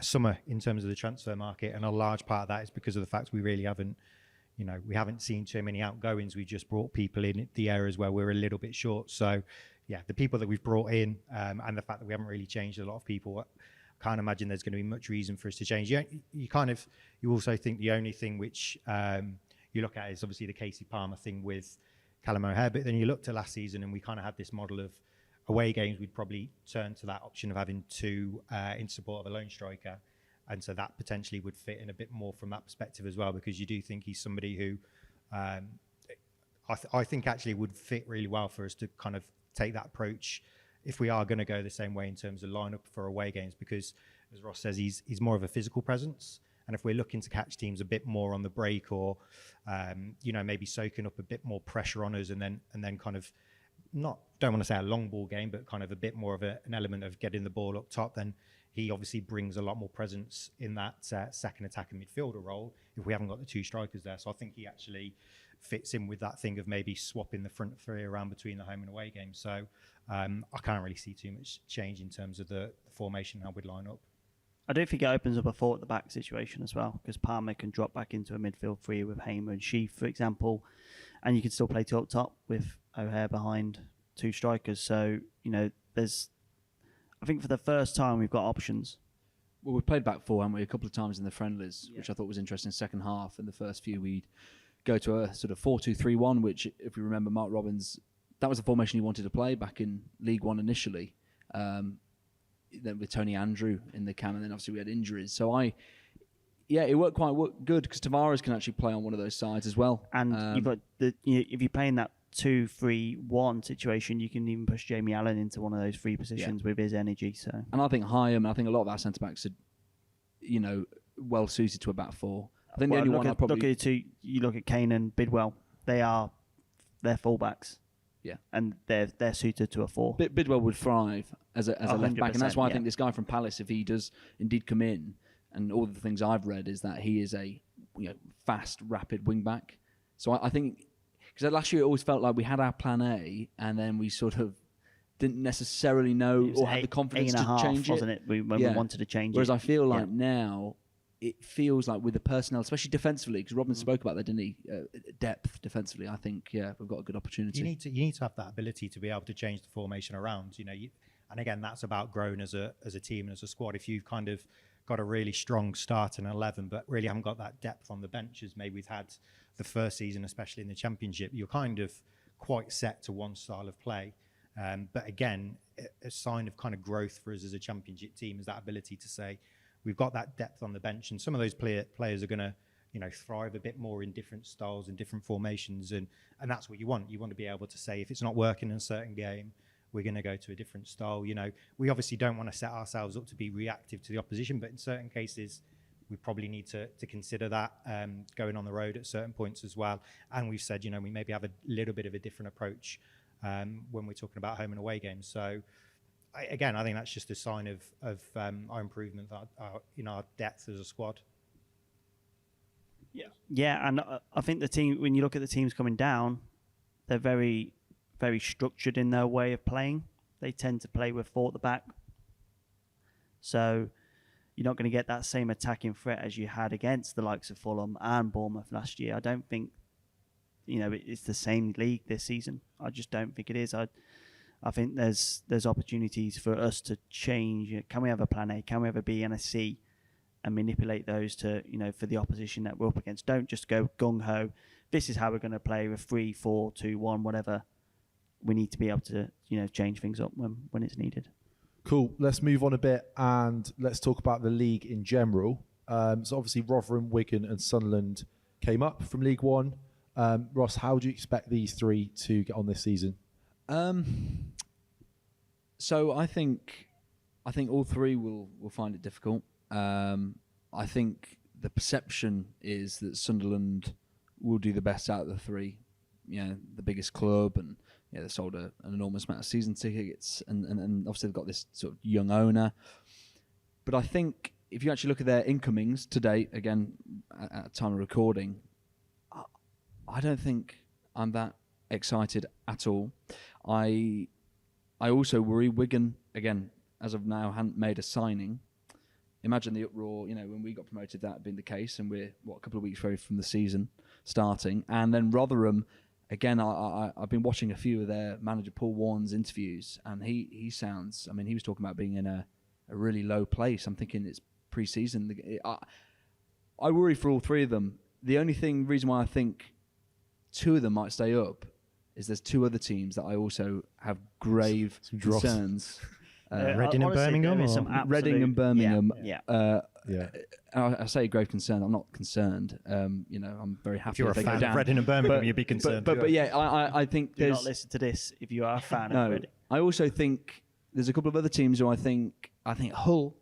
summer in terms of the transfer market, and a large part of that is because of the fact we really haven't seen too many outgoings. We've just brought people in the areas where we're a little bit short. So yeah, the people that we've brought in and the fact that we haven't really changed a lot of people, I can't imagine there's going to be much reason for us to change. You also think the only thing which you look at is obviously the Casey Palmer thing with Callum O'Hare, but then you looked at last season and we kind of had this model of away games. We'd probably turn to that option of having two in support of a lone striker. And so that potentially would fit in a bit more from that perspective as well, because you do think he's somebody who I think actually would fit really well for us to kind of take that approach if we are going to go the same way in terms of lineup for away games, because as Ross says, he's more of a physical presence. And if we're looking to catch teams a bit more on the break, or maybe soaking up a bit more pressure on us, and then kind of don't want to say a long ball game, but kind of a bit more of an element of getting the ball up top, then he obviously brings a lot more presence in that second attacking midfielder role if we haven't got the two strikers there. So I think he actually fits in with that thing of maybe swapping the front three around between the home and away games. So I can't really see too much change in terms of the formation, how we'd line up. I do think it opens up a four at the back situation as well, because Palmer can drop back into a midfield three with Hamer and Sheaf, for example, and you can still play two up top with O'Hare behind two strikers. So, I think for the first time we've got options. Well, we've played back four, haven't we, a couple of times in the friendlies, which I thought was interesting. Second half, in the first few, we'd go to a sort of 4-2-3-1, which, if you remember, Mark Robbins, that was the formation he wanted to play back in League One initially. Then with Tony Andrew in the camp, and then obviously we had injuries. So it worked quite good because Tavares can actually play on one of those sides as well. And you've got if you're playing that 2-3-1 situation, you can even push Jamie Allen into one of those free positions with his energy. So, and I think Hyam, I think a lot of our centre backs are, well suited to a back four. I think the only one I probably look at Kane and Bidwell. They're fullbacks. Yeah, and they're suited to a four. Bidwell would thrive as a left back, and that's why I think this guy from Palace, if he does indeed come in, and all the things I've read is that he is a fast, rapid wing back. So I think. Because last year it always felt like we had our plan A, and then we sort of didn't necessarily know or have the confidence to change it. Wasn't it? When we wanted to change Whereas it. I feel like now it feels like with the personnel, especially defensively, because Robin spoke about that, didn't he? Depth defensively, I think we've got a good opportunity. You need to have that ability to be able to change the formation around. And again, that's about growing as a team and as a squad. If you've kind of got a really strong start in 11, but really haven't got that depth on the bench as maybe we've had the first season, especially in the Championship, you're kind of quite set to one style of play. But again, a sign of kind of growth for us as a Championship team is that ability to say we've got that depth on the bench, and some of those players are going to thrive a bit more in different styles and different formations, and that's what you want. You want to be able to say if it's not working in a certain game, we're going to go to a different style. We obviously don't want to set ourselves up to be reactive to the opposition, but in certain cases, we probably need to consider that going on the road at certain points as well. And we've said, we maybe have a little bit of a different approach when we're talking about home and away games. So, I think that's just a sign of our improvement, our depth as a squad. Yeah, and I think the team, when you look at the teams coming down, they're very, very structured in their way of playing. They tend to play with four at the back. So you're not going to get that same attacking threat as you had against the likes of Fulham and Bournemouth last year. I don't think, it's the same league this season. I just don't think it is. I think there's opportunities for us to change. Can we have a plan A? Can we have a B and a C? And manipulate those to, for the opposition that we're up against. Don't just go gung-ho. This is how we're going to play with 3-4-2-1, whatever. We need to be able to, change things up when it's needed. Cool. Let's move on a bit and let's talk about the league in general. So obviously Rotherham, Wigan and Sunderland came up from League One. Ross, how do you expect these three to get on this season? So I think all three will find it difficult. I think the perception is that Sunderland will do the best out of the three. The biggest club, and they sold an enormous amount of season tickets, and obviously they've got this sort of young owner. But I think if you actually look at their incomings to date, again at time of recording, I don't think I'm that excited at all. I also worry Wigan, again, as of now, hadn't made a signing. Imagine the uproar, when we got promoted, that had been the case, and we're, a couple of weeks away from the season starting. And then Rotherham, again, I've been watching a few of their manager, Paul Warren's interviews, and he sounds, he was talking about being in a really low place. I'm thinking it's pre-season. I worry for all three of them. The only reason why I think two of them might stay up is there's two other teams that I also have grave concerns. Reading and Birmingham? Reading and Birmingham. Yeah. I say grave concern. I'm not concerned. I'm very happy. If you're a fan of Reading and Birmingham, you'd be concerned. But yeah, I think do not listen to this if you are a fan of Reading. I also think there's a couple of other teams who I think Hull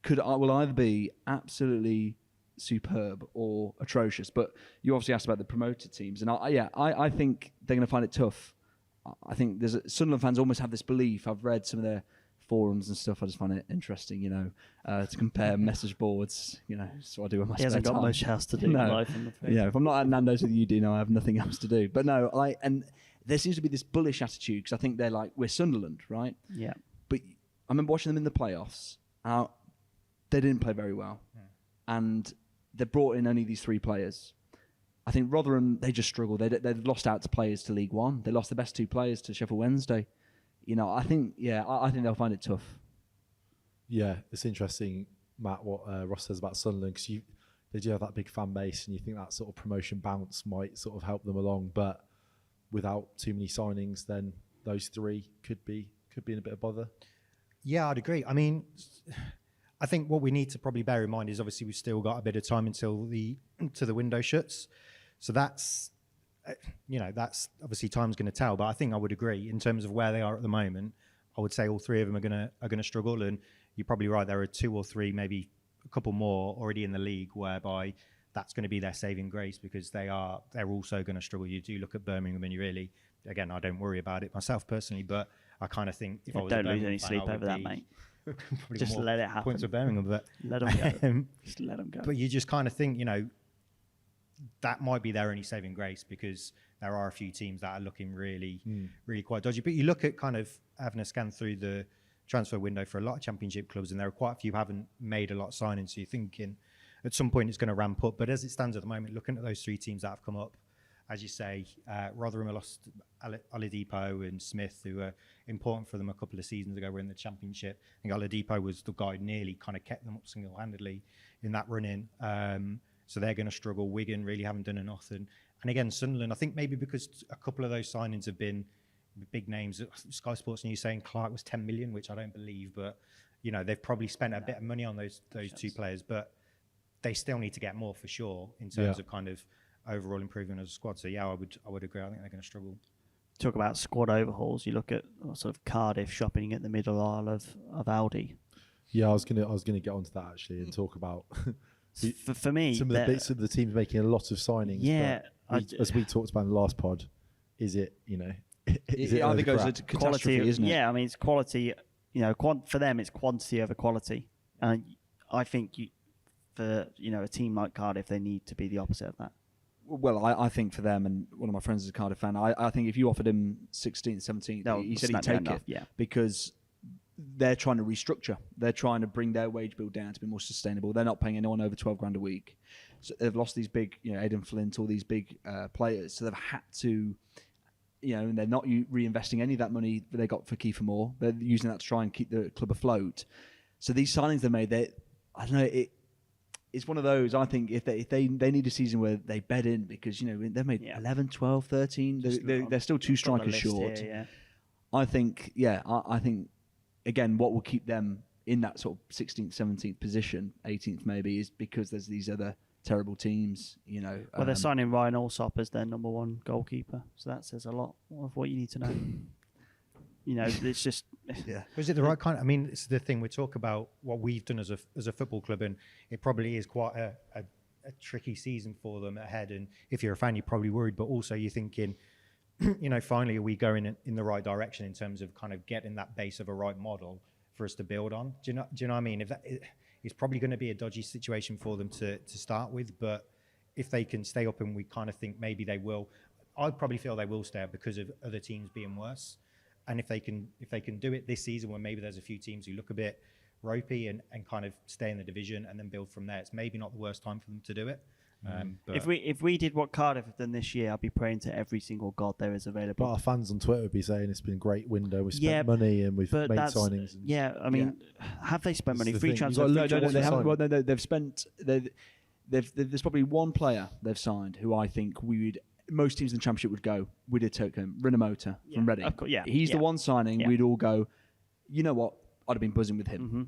will either be absolutely superb or atrocious. But you obviously asked about the promoted teams, and I think they're going to find it tough. I think Sunderland fans almost have this belief. I've read some of their forums and stuff. I just find it interesting, to compare message boards. So I do with my spare time. He hasn't got much else to do in life. Yeah, if I'm not at Nando's with you, Dino, I have nothing else to do. But no, and there seems to be this bullish attitude because I think they're like, we're Sunderland, right? Yeah. But I remember watching them in the playoffs. They didn't play very well, and they brought in only these three players. I think Rotherham, they just struggled. They'd lost out to players to League One. They lost the best two players to Sheffield Wednesday. I think I think they'll find it tough. Yeah, it's interesting, Matt, what Ross says about Sunderland, because they do have that big fan base, and you think that sort of promotion bounce might sort of help them along, but without too many signings, then those three could be in a bit of bother. Yeah, I'd agree. I mean, I think what we need to probably bear in mind is obviously we've still got a bit of time until the window shuts, so that's that's obviously time's going to tell. But I think I would agree in terms of where they are at the moment. I would say all three of them are gonna struggle, and you're probably right. There are 2 or 3, maybe a couple more already in the league, whereby that's going to be their saving grace, because they're also going to struggle. You do look at Birmingham, and you really, again, I don't worry about it myself personally, but I kind of think if I was don't a lose Birmingham any fan, sleep I would over that, be mate. probably Just more let it happen. Points of Birmingham, but Let them go. Just let them go. But you just kind of think, that might be their only saving grace, because there are a few teams that are looking really quite dodgy. But you look at kind of having a scan through the transfer window for a lot of Championship clubs, and there are quite a few who haven't made a lot of signings. So you're thinking at some point it's going to ramp up. But as it stands at the moment, looking at those 3 teams that have come up, as you say, Rotherham lost Oladipo and Smith, who were important for them a couple of seasons ago. We're in the Championship. I think Oladipo was the guy who nearly kind of kept them up single-handedly in that run-in. So they're going to struggle. Wigan really haven't done enough. And again, Sunderland, I think maybe because a couple of those signings have been big names. Sky Sports News saying Clark was 10 million, which I don't believe, but they've probably spent a bit of money on those 2 players, but they still need to get more for sure in terms of kind of overall improvement as a squad. So yeah, I would agree. I think they're going to struggle. Talk about squad overhauls. You look at sort of Cardiff shopping at the middle aisle of Aldi. Yeah, I was gonna get onto that actually and talk about for me, some of the teams making a lot of signings. Yeah, as we talked about in the last pod, is it is it I think it goes crap? to catastrophe, isn't it? Yeah, I mean it's quality. For them it's quantity over quality, and I think for a team like Cardiff, they need to be the opposite of that. Well, I think for them, and one of my friends is a Cardiff fan, I think if you offered him 16th, 17th, he said he'd take it because they're trying to restructure. They're trying to bring their wage bill down to be more sustainable. They're not paying anyone over 12 grand a week. So they've lost these big, Aidan Flint, all these big players. So they've had to, and they're not reinvesting any of that money that they got for Kiefer Moore. They're using that to try and keep the club afloat. So these signings they made, I don't know, it's one of those, I think, if they need a season where they bed in, because, they've made 11, 12, 13. They're still 2 strikers short. Here, I think, I think, again, what will keep them in that sort of 16th, 17th position, 18th maybe, is because there's these other terrible teams, Well, they're signing Ryan Allsop as their number 1 goalkeeper, so that says a lot of what you need to know. It's just... Yeah. Was it the right kind? I mean, it's the thing, we talk about what we've done as a football club, and it probably is quite a tricky season for them ahead. And if you're a fan, you're probably worried, but also you're thinking, finally, are we going in the right direction in terms of kind of getting that base of a right model for us to build on? Do you know what I mean? It's probably going to be a dodgy situation for them to start with, but if they can stay up, and we kind of think maybe they will, I'd probably feel they will stay up because of other teams being worse. And if they can do it this season, when maybe there's a few teams who look a bit ropey and kind of stay in the division and then build from there, it's maybe not the worst time for them to do it. But if we did what Cardiff have done this year, I'd be praying to every single god there is available. But our fans on Twitter would be saying it's been a great window. We've spent money and we've made signings. Have they spent money? the Free thing. transfer? You've No, got they haven't. sign. Well, no, they've spent. There's probably one player they've signed who I think most teams in the Championship would go. We did take him, Rinomota from Reading. Of course, He's the one signing. Yeah. We'd all go, you know what? I'd have been buzzing with him. Mm-hmm.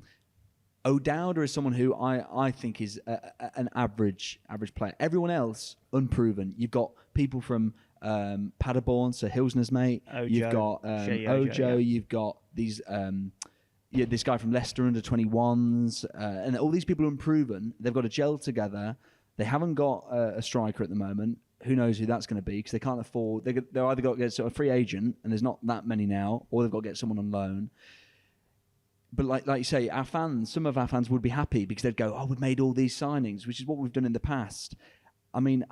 O'Dowda is someone who I think is an average player. Everyone else, unproven. You've got people from Paderborn, so Hilsner's mate. Ojo, You've got Ojo. You've got these... this guy from Leicester under 21s, and all these people are unproven. They've got to gel together. They haven't got a striker at the moment. Who knows who that's going to be, because they can't afford. They're either got to get sort of a free agent, and there's not that many now, or they've got to get someone on loan. But like you say, some of our fans would be happy because they'd go, "Oh, we've made all these signings," which is what we've done in the past. I mean,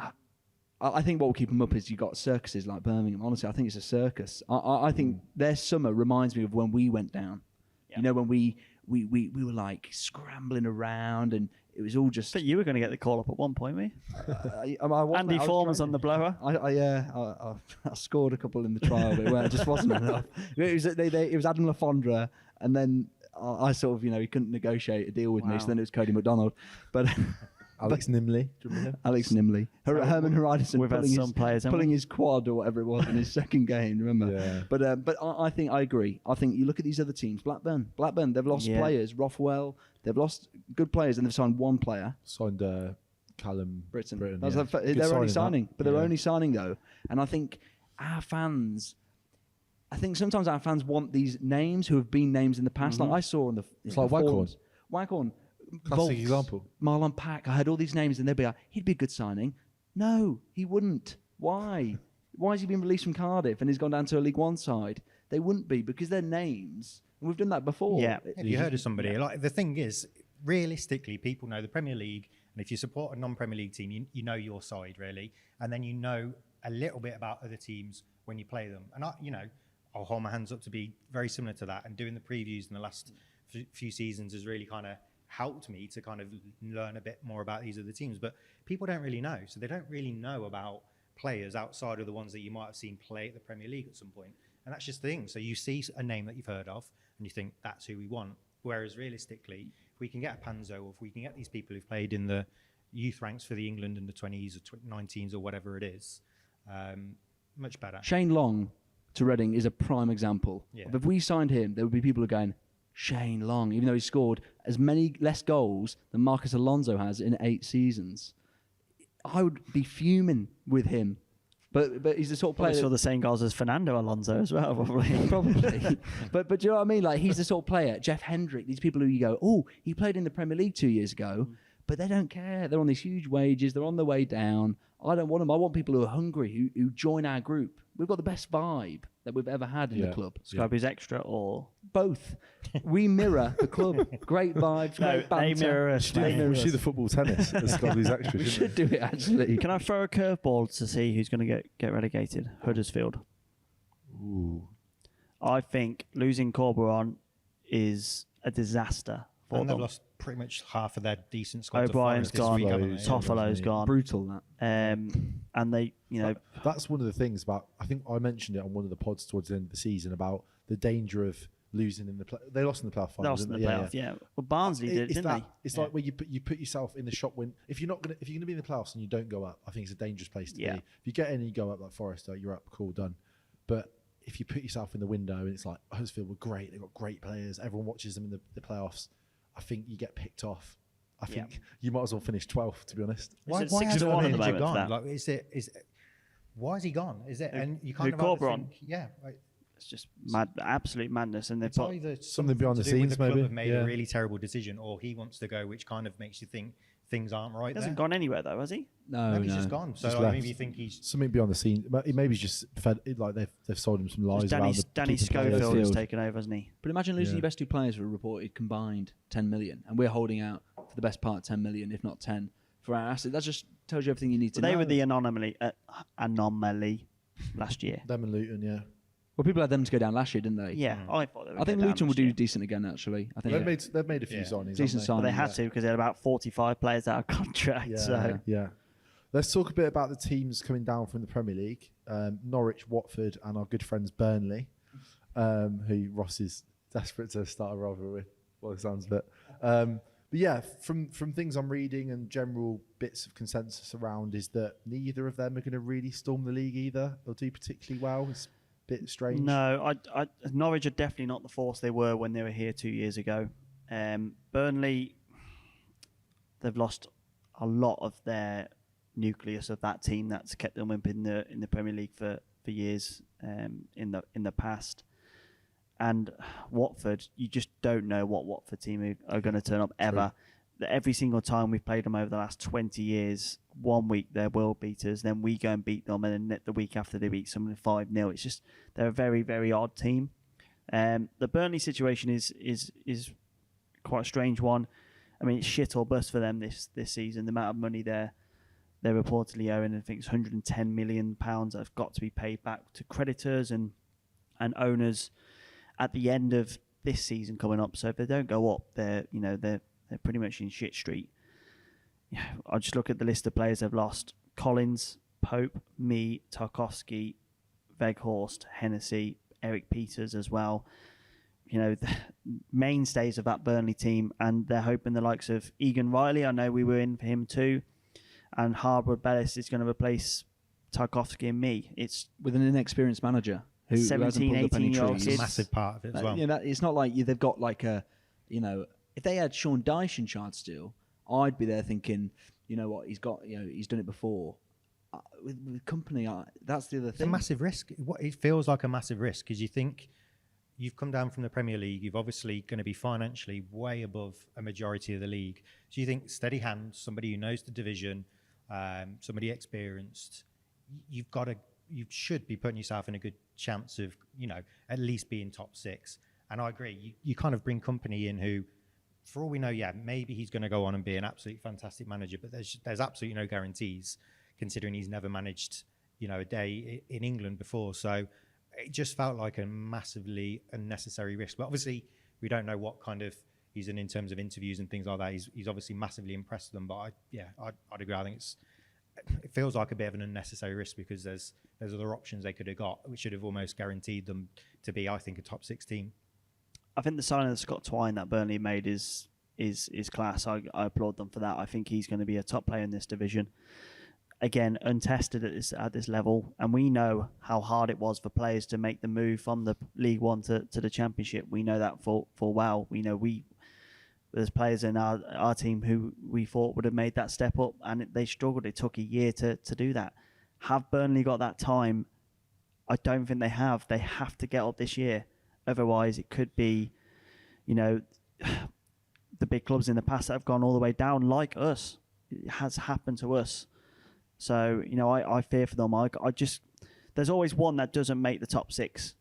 I think what will keep them up is you've got circuses like Birmingham. Honestly, I think it's a circus. I think their summer reminds me of when we went down. You know, when we were like scrambling around and it was all just. But you were going to get the call up at one point, were you? Andy was Foreman's on the blower. I scored a couple in the trial, but it just wasn't enough. It was Adam Lafondra, and then I sort of, he couldn't negotiate a deal with me, so then it was Cody McDonald. But Alex Nimley. Do you remember him? Alex Nimley. Herman Haridason pulling his quad or whatever it was in his second game, remember? Yeah. But I think I agree. I think you look at these other teams, Blackburn, they've lost players. Rothwell, they've lost good players, and they've signed one player. Signed Callum Britain. Yeah. They're only signing, that. they're only signing though. And I think our fans... I think sometimes our fans want these names who have been names in the past. Like I saw on the... It's like Waghorn. Classic example. Marlon Pack. I heard all these names and they'd be like, he'd be a good signing. No, he wouldn't. Why? Why has he been released from Cardiff and he's gone down to a League One side? They wouldn't be because they're names. And we've done that before. Yeah. Have you heard of somebody? Like the thing is, realistically, people know the Premier League, and if you support a non-Premier League team, you know your side really, and then you know a little bit about other teams when you play them. And I'll hold my hands up to be very similar to that. And doing the previews in the last few seasons has really kind of helped me to kind of learn a bit more about these other teams. But people don't really know, so they don't really know about players outside of the ones that you might have seen play at the Premier League at some point. And that's just the thing. So you see a name that you've heard of and you think that's who we want. Whereas realistically, if we can get a Panzo, or if we can get these people who've played in the youth ranks for the England and the 20s or 19s or whatever it is, much better. Shane Long to Reading is a prime example. Yeah. If we signed him, there would be people who are going, Shane Long, even though he scored as many less goals than Marcus Alonso has in 8 seasons. I would be fuming with him. But he's the sort of player... Probably saw the same goals as Fernando Alonso as well, probably. Probably. But do you know what I mean? Like, he's the sort of player, Jeff Hendrick, these people who you go, oh, he played in the Premier League 2 years ago, but they don't care. They're on these huge wages. They're on their way down. I don't want them. I want people who are hungry, who join our group. We've got the best vibe that we've ever had in the club. SkyBluesExtra or... Both. We mirror the club. Great vibes, great banter. They mirror us. We should do the football tennis at SkyBluesExtra. We should do it, actually. Can I throw a curveball to see who's going to get relegated? Huddersfield. Ooh. I think losing Corberon is a disaster for And them. they've lost pretty much half of their decent squad. O'Brien's to Forest this gone. week, haven't they? Toffolo's gone. Brutal, that. And they, That's one of the things about, I think I mentioned it on one of the pods towards the end of the season about the danger of losing in the play. They lost in the playoff final. they lost in the playoff. Yeah. Well, Barnsley did, didn't they? It's like where you put yourself in the shop when if you're gonna be in the playoffs and you don't go up, I think it's a dangerous place to be. If you get in and you go up like Forest, you're up, cool, done. But if you put yourself in the window and it's like Huddersfield were great, they've got great players, everyone watches them in the playoffs, I think you get picked off. I think you might as well finish 12th, to be honest. Why It's has 6-1 at the Manager moment gone? for that. Like, why is he gone? Is it? And you kind who, of have to Corberon? think, yeah. Like, It's just absolute madness. And they've it's got either something behind the to do with scenes, club maybe. have made a really terrible decision, or he wants to go, which kind of makes you think things aren't right. he hasn't there. gone anywhere though, has he? No, Maybe he's just gone. So Just like, left. maybe you think he's. Something beyond the scene. Maybe he's just fed, like they've sold him some lies Danny, around Danny keeping players. Schofield has taken over, hasn't he? But imagine losing Yeah. your best 2 players for a reported combined 10 million, and we're holding out for the best part of 10 million, if not 10, for our asset. That just tells you everything you need to know. They were the anomaly last year. Them and Luton, yeah. Well, people had them to go down last year, didn't they? Yeah, I thought they would. I think go down Luton will last do year. decent again, actually. I think They've made a few signings. Decent haven't But they signings. had to because they had about 45 players out of contract. Yeah, So yeah. Let's talk a bit about the teams coming down from the Premier League. Norwich, Watford, and our good friends Burnley, who Ross is desperate to start a rivalry with, by the sounds of it. But yeah, from things I'm reading and general bits of consensus around is that neither of them are going to really storm the league either or do particularly well. It's a bit strange. no, Norwich are definitely not the force they were when they were here 2 years ago. Burnley, they've lost a lot of their nucleus of that team that's kept them up in the Premier League for years in the past. And Watford, you just don't know what Watford team are going to turn up ever. Every single time we've played them over the last 20 years, 1 week they're world beaters, then we go and beat them, and then the week after they beat someone 5-0. It's just they're a very, very odd team. The Burnley situation is quite a strange one. I mean, it's shit or bust for them this season. The amount of money they're reportedly owing, I think it's £110 million that have got to be paid back to creditors and owners at the end of this season coming up. So if they don't go up, they're pretty much in shit street. Yeah, I'll just look at the list of players they've lost: Collins, Pope, me, Tarkowski, Weghorst, Hennessy, Eric Peters as well. The mainstays of that Burnley team, and they're hoping the likes of Egan Riley, I know we were in for him too, and Harwood Bellis is going to replace Tarkowski and me. It's with an inexperienced manager who 17, hasn't pulled up any 18-year-old trees. kids. A massive part of it as well. It's not like they've got like a, if they had Sean Dyche in charge still, I'd be there thinking, you know what, he's done it before. With company, that's the other It's thing. a massive risk. It feels like a massive risk because you think you've come down from the Premier League. You've obviously going to be financially way above a majority of the league. So you think steady hands, somebody who knows the division, somebody experienced. You should be putting yourself in a good chance of, at least being top 6. And I agree. You kind of bring company in who, for all we know, maybe he's going to go on and be an absolutely fantastic manager, but there's absolutely no guarantees considering he's never managed, a day in England before. So it just felt like a massively unnecessary risk. But obviously, we don't know what kind of he's in terms of interviews and things like that. He's obviously massively impressed them. But I'd agree. I think it feels like a bit of an unnecessary risk because there's other options they could have got, which should have almost guaranteed them to be, I think, a top 6 team. I think the signing of Scott Twine that Burnley made is class. I applaud them for that. I think he's going to be a top player in this division. Again, untested at this level, and we know how hard it was for players to make the move from the League One to the Championship. We know that for well. We know there's players in our team who we thought would have made that step up, and they struggled. It took a year to do that. Have Burnley got that time? I don't think they have. They have to get up this year. Otherwise, it could be, the big clubs in the past that have gone all the way down, like us. It has happened to us. So, I fear for them. There's always one that doesn't make the top 6.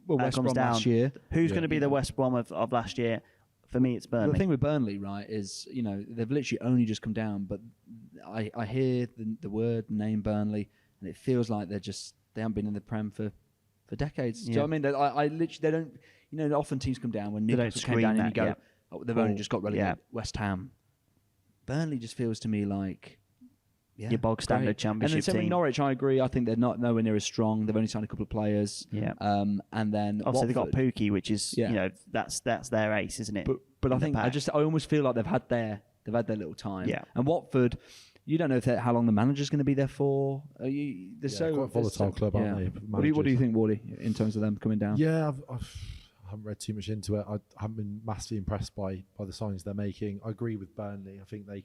Well, West Brom last year. Who's going to be the West Brom of last year? For me, it's Burnley. The thing with Burnley, right, is, they've literally only just come down, but I hear the word name Burnley, and it feels like they haven't been in the Prem for decades. Do you know what I mean? I literally, they don't, often teams come down when Newcastle came down and you go, they've only just got relegated. West Ham. Burnley just feels to me like, your bog standard Championship team. And then same with Norwich, I agree. I think they're nowhere near as strong. They've only signed a couple of players. Yeah. And then obviously they've got Pookie, which is that's their ace, isn't it? But I think I almost feel like they've had their little time. Yeah. And Watford, you don't know how long the manager's going to be there for. They're quite a volatile club, aren't they? What do you think, Wardy, in terms of them coming down? Yeah, I haven't read too much into it. I haven't been massively impressed by the signings they're making. I agree with Burnley. I think they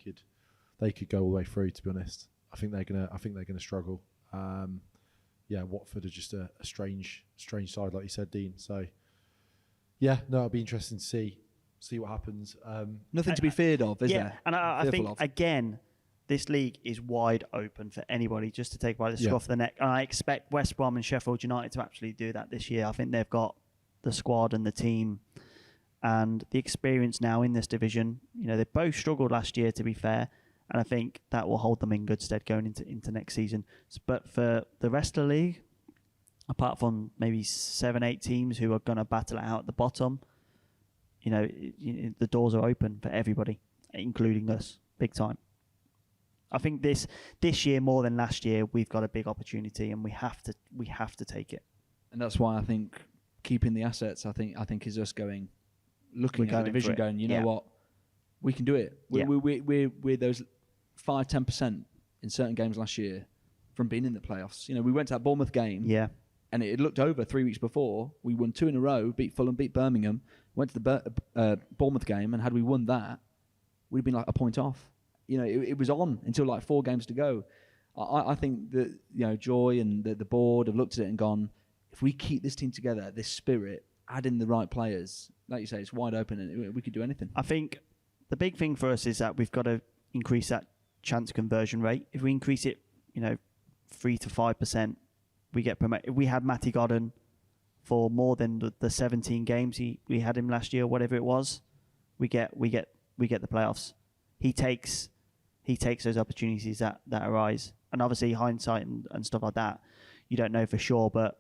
could go all the way through. To be honest, I think they're gonna struggle. Watford are just a strange side, like you said, Dean. So it'll be interesting to see what happens. Nothing to be feared of, is there? And I think again, this league is wide open for anybody just to take by the scruff of the neck. And I expect West Brom and Sheffield United to actually do that this year. I think they've got the squad and the team and the experience now in this division. They both struggled last year, to be fair, and I think that will hold them in good stead going into next season. But for the rest of the league, apart from maybe 7-8 teams who are going to battle it out at the bottom, the doors are open for everybody, including us, big time. I think this year more than last year, we've got a big opportunity, and we have to take it. And that's why I think keeping the assets, I think is us looking at the division, going, you know what, we can do it. We're those 5-10% in certain games last year from being in the playoffs. We went to that Bournemouth game, and it looked over 3 weeks before. We won 2 in a row, beat Fulham, beat Birmingham, went to the Bournemouth game, and had we won that, we'd been like a point off. It was on until like 4 games to go. I think that Joy and the board have looked at it and gone, if we keep this team together, this spirit, add in the right players, like you say, it's wide open and we could do anything. I think the big thing for us is that we've got to increase that chance conversion rate. If we increase it, 3 to 5%, we get promoted. If we had Matty Godden for more than the 17 games we had him last year, whatever it was, we get the playoffs. He takes those opportunities that arise, and obviously hindsight and stuff like that, you don't know for sure, but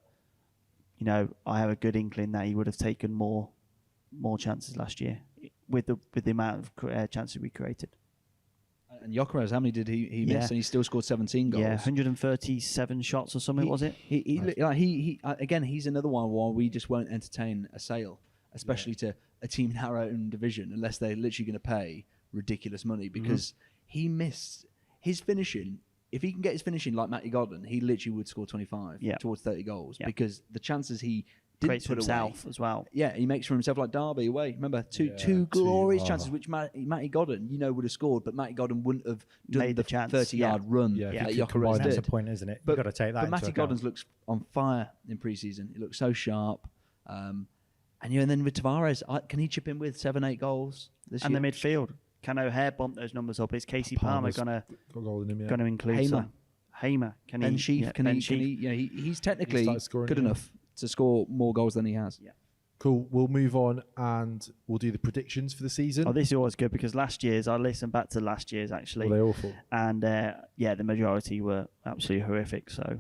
I have a good inkling that he would have taken more more chances last year with the amount of chances we created. And Gyökeres, how many did he miss? And he still scored 17 goals. Yeah, 137 shots or something, was it? Again, he's another one where we just won't entertain a sale, especially to a team in our own division, unless they're literally going to pay ridiculous money, because he missed his finishing. If he can get his finishing like Matty Godden, he literally would score 25 towards 30 goals, because the chances he didn't creates for put himself away, as well. Yeah, he makes for himself, like Derby away. Remember, two glorious chances which Matty Godden, would have scored, but Matty Godden wouldn't have done Made the the chance, 30-yard run Yeah, that if you Gyökeres That's did. the point, isn't it? But, You've got to take that but into Matty account. Godden's looks on fire in pre-season. He looks so sharp. And then with Tavares, can he chip in with 7-8 goals this And year? the midfield. Can O'Hare bump those numbers up? Is Casey Palmer going got a goal in him, yeah. to include Hamer. Hamer? Can Ben he? Sheaf, yeah, can Ben he? Sheaf. He's technically started scoring, good yeah. enough to score more goals than he has. Yeah. Cool. We'll move on and we'll do the predictions for the season. Oh, this is always good because last year's, I listened back to last year's actually, Were they awful? and the majority were absolutely horrific. So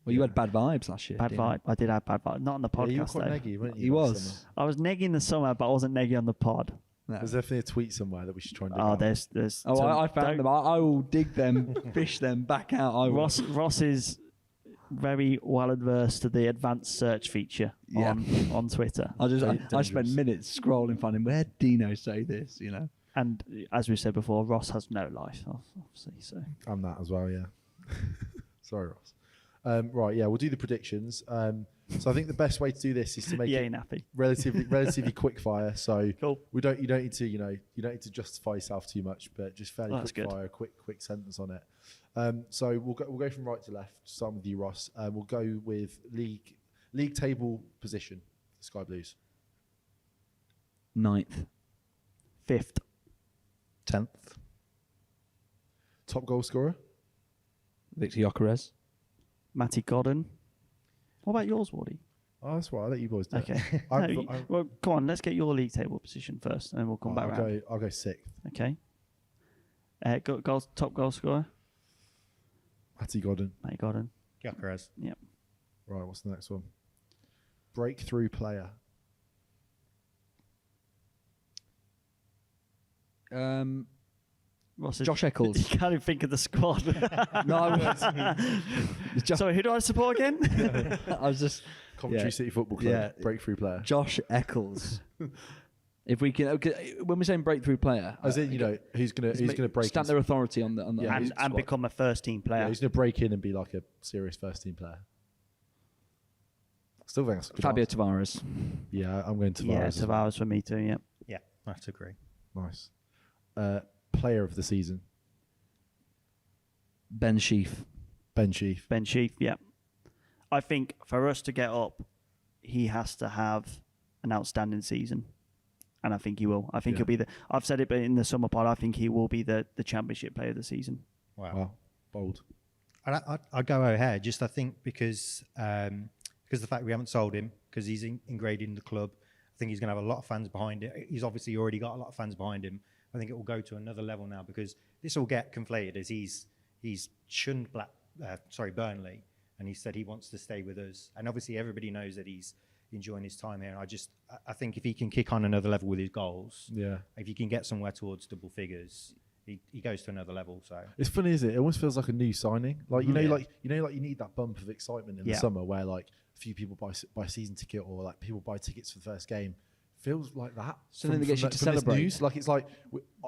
Well, you had bad vibes last year. bad didn't you? vibe. I did have bad vibe. Not on the Yeah, you were podcast quite though. neggy, weren't you? He last was. summer? I was negging the summer, but I wasn't negging on the pod. No. There's definitely a tweet somewhere that we should try and dig Oh, out. there's. Oh, some- I found don't- them. I will dig them, fish them back out. I will. Ross is very well adverse to the advanced search feature Yeah. on Twitter. I Dangerous. spent minutes scrolling, finding where did Dino say this. And as we said before, Ross has no life, obviously. So I'm that as well, yeah. Sorry, Ross. Right, yeah, we'll do the predictions. So I think the best way to do this is to make he it ain't happy. relatively quick fire. So Cool. you don't need to you don't need to justify yourself too much, but just fairly Oh, that's quick good. fire, quick sentence on it. So we'll go from right to left. Starting with you, Ross. We'll go with league table position. Sky Blues. 9th. 5th. 10th. Top goal scorer. Victor Gyökeres. Matty Godden. What about yours, Wardy? Oh, that's right. I'll let you boys do Okay. it. Well, come on. Let's get your league table position first, and then we'll come back around. I'll go 6th. Okay. Top goal scorer. Matty Godden. Matty Godden. Gyökeres. Yep. Right, what's the next one? Breakthrough player. Ross is- Josh Eccles. You can't even think of the squad. No, I was. Sorry, who do I support again? I was just Coventry Yeah. City Football Club. Yeah. Breakthrough player. Josh Eccles. If we can, when we're saying breakthrough player, As in, who's gonna break stamp in, their authority on the Yeah, and squad. become a first team player. yeah, who's gonna break in and be like a serious first team player. Still think that's a good Fabio answer. Tavares. Yeah, I'm going to Yeah, Tavares. Tavares for me too. Yep. Yeah, I have to agree. Nice. Player of the season. Ben Sheaf. Ben Sheaf. Ben Sheaf. Yep. I think for us to get up, he has to have an outstanding season, and I think he will. I think Yeah. he'll be the. I've said it, but in the summer pod, I think he will be the championship player of the season. Wow, bold. I'd go O'Hare, just I think because the fact we haven't sold him, because he's ingrained in the club. I think he's going to have a lot of fans behind it. He's obviously already got a lot of fans behind him. I think it will go to another level now because this will get conflated as he's shunned Burnley, and he said he wants to stay with us. And obviously everybody knows that he's enjoying his time here. And I think if he can kick on another level with his goals, Yeah. if he can get somewhere towards double figures, he goes to another level. So It's funny, isn't it? It almost feels like a new signing. Like you know, Yeah. like you need that bump of excitement in the Yeah. summer where like a few people buy a season ticket or like people buy tickets for the first game. Feels like that. Something that gets you to from this celebrate. news. Like it's like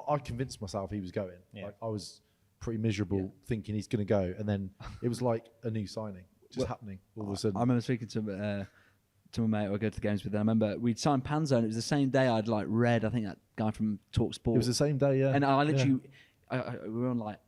I convinced myself he was going. Yeah. Like I was pretty miserable thinking he's going to go, and then it was like a new signing just happening all of a sudden. I remember speaking to my mate who I go to the games with. And I remember we'd signed Panzo, and it was the same day I'd like read. I think that guy from Talk Sport. It was the same day, yeah. And I literally, Yeah. we were on like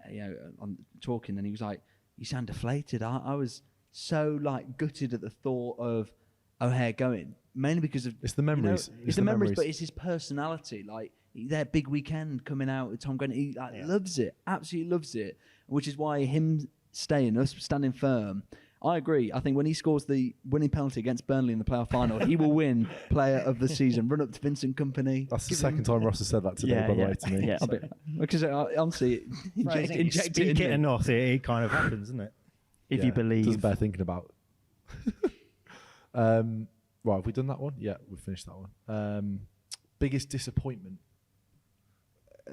on talking, and he was like, "You sound deflated." I was so like gutted at the thought of O'Hare going, mainly because of It's the memories. it's the memories, but it's his personality. Like that big weekend coming out with Tom Grant, he loves it, absolutely loves it. Which is why him staying, us standing firm. I agree. I think when he scores the winning penalty against Burnley in the playoff final, he will win Player of the Season. Run up to Vincent Kompany. That's the second time Ross has said that today, by the way, to me. Yeah. So- Because honestly, inject it speak in it me. enough, it kind of happens, doesn't it? If yeah, you believe. doesn't bear thinking about. Right, have we done that one? Yeah, we've finished that one. Biggest disappointment.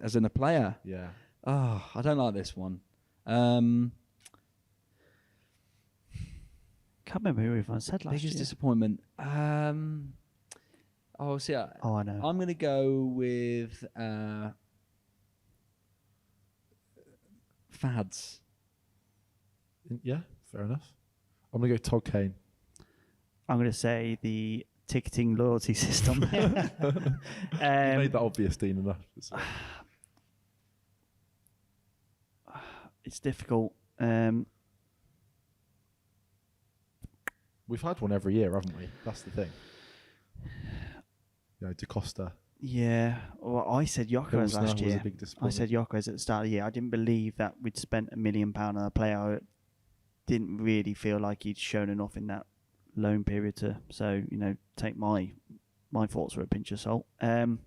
As in a player. Yeah. Oh, I don't like this one. Can't remember who everyone said last Biggest year. disappointment. See, I know. I'm going to go with fads. Yeah, fair enough. I'm going to go Todd Kane. I'm going to say the ticketing loyalty system. You made that obvious, Dean, enough. It's difficult. We've had one every year, haven't we? That's the thing. You know, DaCosta. Yeah. Well, I said Jokeres Pilsner last was a year. big I disappointment. said Jokeres at the start of the year. I didn't believe that we'd spent £1 million on a player. I didn't really feel like he'd shown enough in that loan period to. So, you know, take my thoughts with a pinch of salt. Hamer.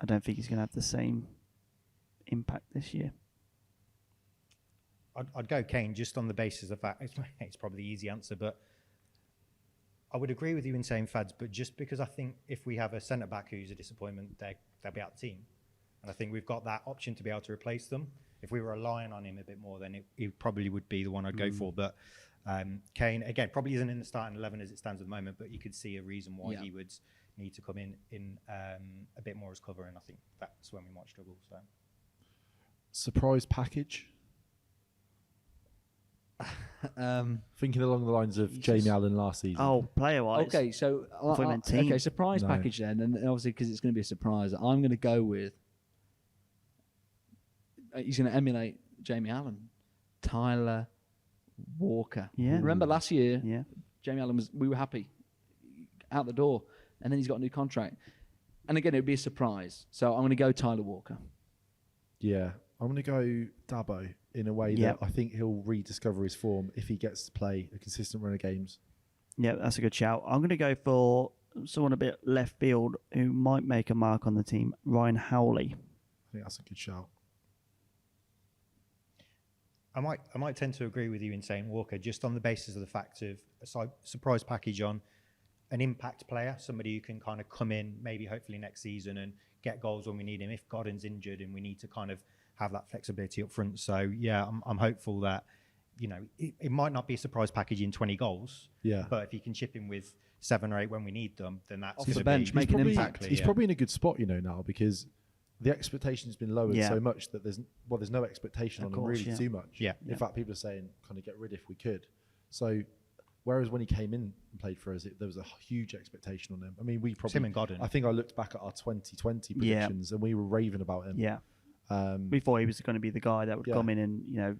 I don't think he's going to have the same impact this year. I'd go Kane just on the basis of that. It's probably the easy answer, but I would agree with you in saying fads, but just because I think if we have a centre-back who's a disappointment, they'll be out the team. And I think we've got that option to be able to replace them. If we were relying on him a bit more, then he probably would be the one I'd go for. But Kane, again, probably isn't in the starting 11 as it stands at the moment, but you could see a reason why he would need to come in a bit more as cover, and I think that's when we might struggle. So, Surprise package. Thinking along the lines of Jamie Allen last season. Oh, player-wise. Okay, so surprise No. package then, and obviously because it's going to be a surprise, I'm going to go with. He's going to emulate Jamie Allen, Tyler Walker. Yeah. Remember last year, Yeah. Jamie Allen we were happy out the door, and then he's got a new contract, and again it would be a surprise. So I'm going to go Tyler Walker. Yeah, I'm going to go Dabo in a way that I think he'll rediscover his form if he gets to play a consistent run of games. Yeah, that's a good shout. I'm going to go for someone a bit left field who might make a mark on the team, Ryan Howley. I think that's a good shout. I might tend to agree with you in saying Walker, just on the basis of the fact of a surprise package on an impact player, somebody who can kind of come in, maybe hopefully next season and get goals when we need him. If Godden's injured and we need to kind of have that flexibility up front. So yeah, I'm hopeful that, you know, it might not be a surprise package in 20 goals. Yeah. But if you can chip in with 7 or 8 when we need them, then that's Off the gonna bench, be, make an impact. He's probably in a good spot, you know, now because the expectation's been lowered so much that there's no expectation on him really too much. Yeah. In fact, people are saying kind of get rid if we could. So whereas when he came in and played for us, there was a huge expectation on him. I mean, we probably him and Godden. I think I looked back at our 2020 predictions and we were raving about him. Yeah. We thought he was going to be the guy that would come in and, you know,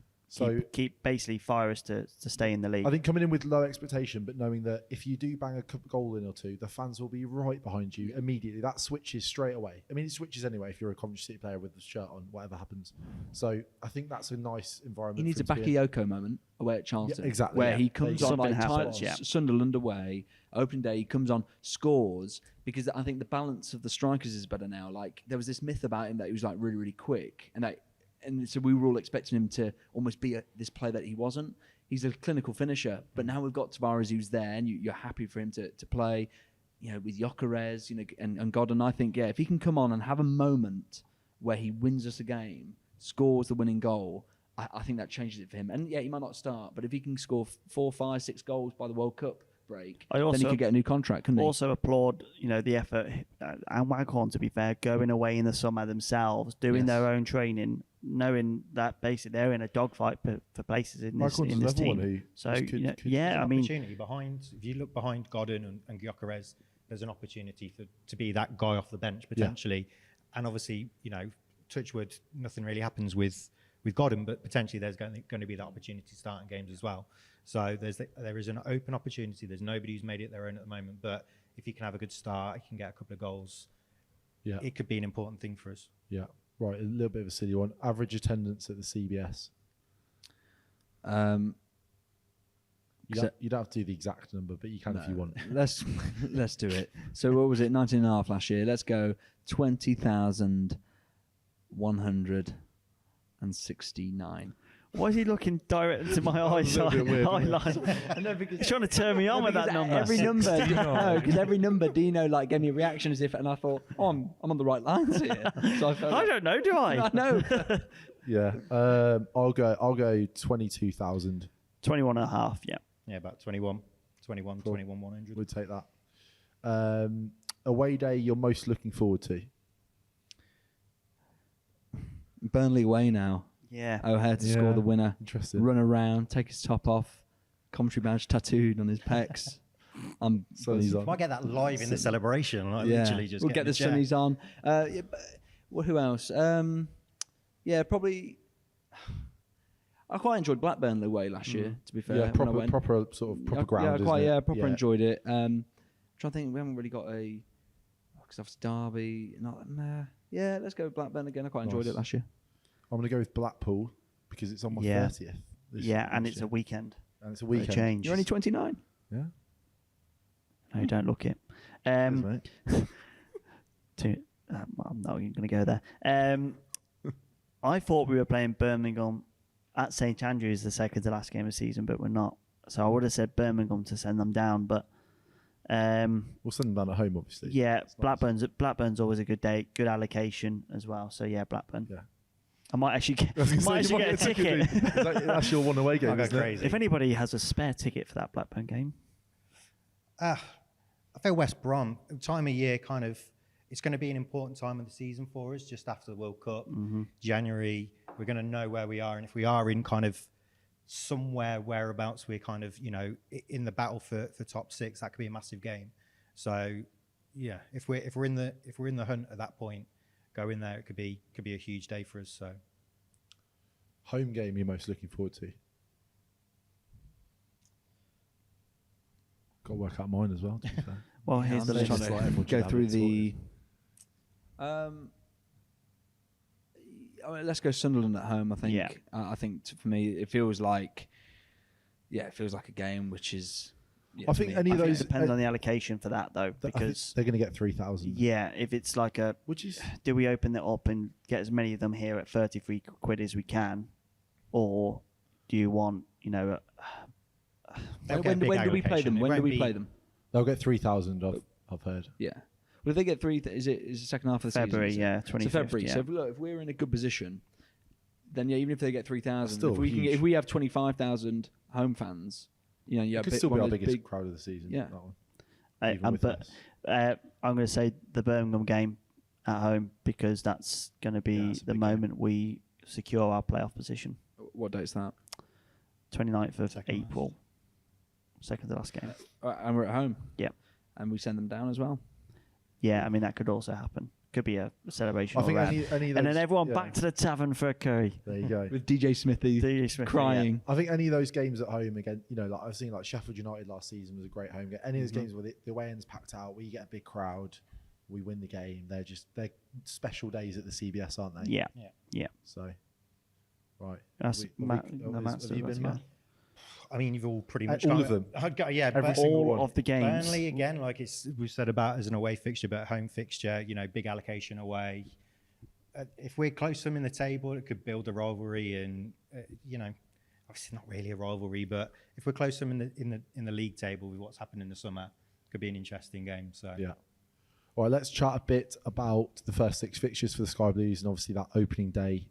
keep basically fire us to stay in the league. I think coming in with low expectation, but knowing that if you do bang a goal in or two, the fans will be right behind you immediately. That switches straight away. I mean, it switches anyway if you're a Coventry City player with the shirt on, whatever happens. So I think that's a nice environment. He needs a Bakayoko moment away at Charlton. Yeah, exactly. Where he comes on Something like happens, Sunderland away, opening day, he comes on, scores, because I think the balance of the strikers is better now. Like, there was this myth about him that he was like really, really quick. And so we were all expecting him to almost be this player that he wasn't. He's a clinical finisher, but now we've got Tavares who's there, and you're happy for him to play, you know, with Jokeres, you know, and Godden. I think, if he can come on and have a moment where he wins us a game, scores the winning goal, I think that changes it for him. And he might not start, but if he can score 4, 5, 6 goals by the World Cup break, then he could get a new contract, couldn't he? Also applaud, you know, the effort and Waghorn, to be fair, going away in the summer themselves, doing their own training, knowing that basically they're in a dogfight for places in this team. I mean, opportunity behind. If you look behind Godden and Gyökeres, there's an opportunity to be that guy off the bench potentially. And obviously, you know, touchwood, nothing really happens with Godden, but potentially there's going to be that opportunity to start in games as well. So there is an open opportunity. There's nobody who's made it their own at the moment, but if he can have a good start, he can get a couple of goals. Yeah, it could be an important thing for us. Yeah. Right, a little bit of a silly one. Average attendance at the CBS. You don't have to do the exact number, but you can if you want. Let's do it. So what was it? 19.5 last year. Let's go 20,169. Why is he looking direct into my eyes? a little bit weird, isn't it? Highlight. I know, because He's trying to turn me on with that number. Every number, no, because every number, Dino like gave me a reaction as if, and I thought, oh, I'm on the right lines here. So I felt I don't know, do I? I know. Yeah. I'll go 22,000. 21 and a half, yeah. Yeah, about 21,100. We'd take that. Away day you're most looking forward to? Burnley away now. Yeah. O'Hare to score the winner. Interesting. Run around, take his top off, commentary badge tattooed on his pecs. I'm Sunny's on. Might get that live in the celebration. Like yeah. literally just We'll get the sunnies on. Yeah, well, who else? Yeah, probably. I quite enjoyed Blackburn away last year. To be fair, Yeah, when I went. proper sort of proper ground. Yeah, quite. isn't it? Yeah, proper enjoyed it. Trying to think, we haven't really got a. Because obviously Derby. Nah. Yeah, let's go with Blackburn again. I quite enjoyed it last year. I'm going to go with Blackpool because it's on my Yeah. 30th. Yeah, and it's a weekend. And it's a For a weekend. change. You're only 29. Yeah. No, don't look it. Cheers, mate. I'm not even going to go there. I thought we were playing Birmingham at St Andrews the second to last game of the season, but we're not. So I would have said Birmingham to send them down, but We'll send them down at home, obviously. yeah, It's nice. Blackburn's always a good day, good allocation as well. So yeah, Blackburn. Yeah. I might actually get, I was gonna say, might you actually might get a get ticket. That's your one away game, I'll go isn't it? crazy. If anybody has a spare ticket for that Blackburn game, I feel West Brom, time of year kind of, it's going to be an important time of the season for us, just after the World Cup. January, we're going to know where we are. And if we are in kind of somewhere, whereabouts, we're kind of, in the battle for top six, that could be a massive game. So, yeah, if we're in the hunt at that point, go in there, it could be a huge day for us. So, Home game you're most looking forward to? Got to work out mine as well, to be fair. well, here's the I'm just list. trying Like everyone to should go have through it the. Let's go Sunderland at home. I think. Yeah. I think for me, it feels like. Yeah, it feels like a game which is. Yeah, I for think me, any of I think those it depends on the allocation for that though, I think because they're going to get 3,000. yeah, if it's like a, Which is do we open it up and get as many of them here at 33 quid as we can, or do you want they'll get a When big do we play allocation. them? It When do won't we be- play them? they'll get 3,000. I've heard. Yeah. Well, if they get three, is the second half of the February? season? Yeah, So 25th. February. Yeah. So if we're in a good position, then yeah, even if they get 3,000, Still if we huge. if we have 25,000 home fans, you It could still be our biggest crowd of the season. Yeah. That one. Even with But less. I'm going to say the Birmingham game at home because that's going to Yeah, be that's a the big game. moment we secure our playoff position. What date's that? 29th of Second last. April, second to last game. And we're at home. Yeah. And we send them down as well. Yeah, I mean that could also happen. Could be a celebration. I all think round. any of those, and then everyone yeah, back to the tavern for a curry. There you go. With DJ Smithy DJ Smith, crying. I think any of those games at home again, like I've seen like Sheffield United last season was a great home game. Any of those games where the away end's packed out, where you get a big crowd, we win the game. They're special days at the CBS, aren't they? Yeah, Yeah. yeah. So, right. That's Matt. Have you been, Matt? I mean, you've all pretty much all kind of them? I'd go, yeah, Every single All one. of the games. Burnley again, like we've said about as an away fixture, but a home fixture, big allocation away. If we're close to them in the table, it could build a rivalry, and obviously not really a rivalry, but if we're close to them in the league table with what's happened in the summer, it could be an interesting game. So Yeah. All right, let's chat a bit about the first six fixtures for the Sky Blues and obviously that opening day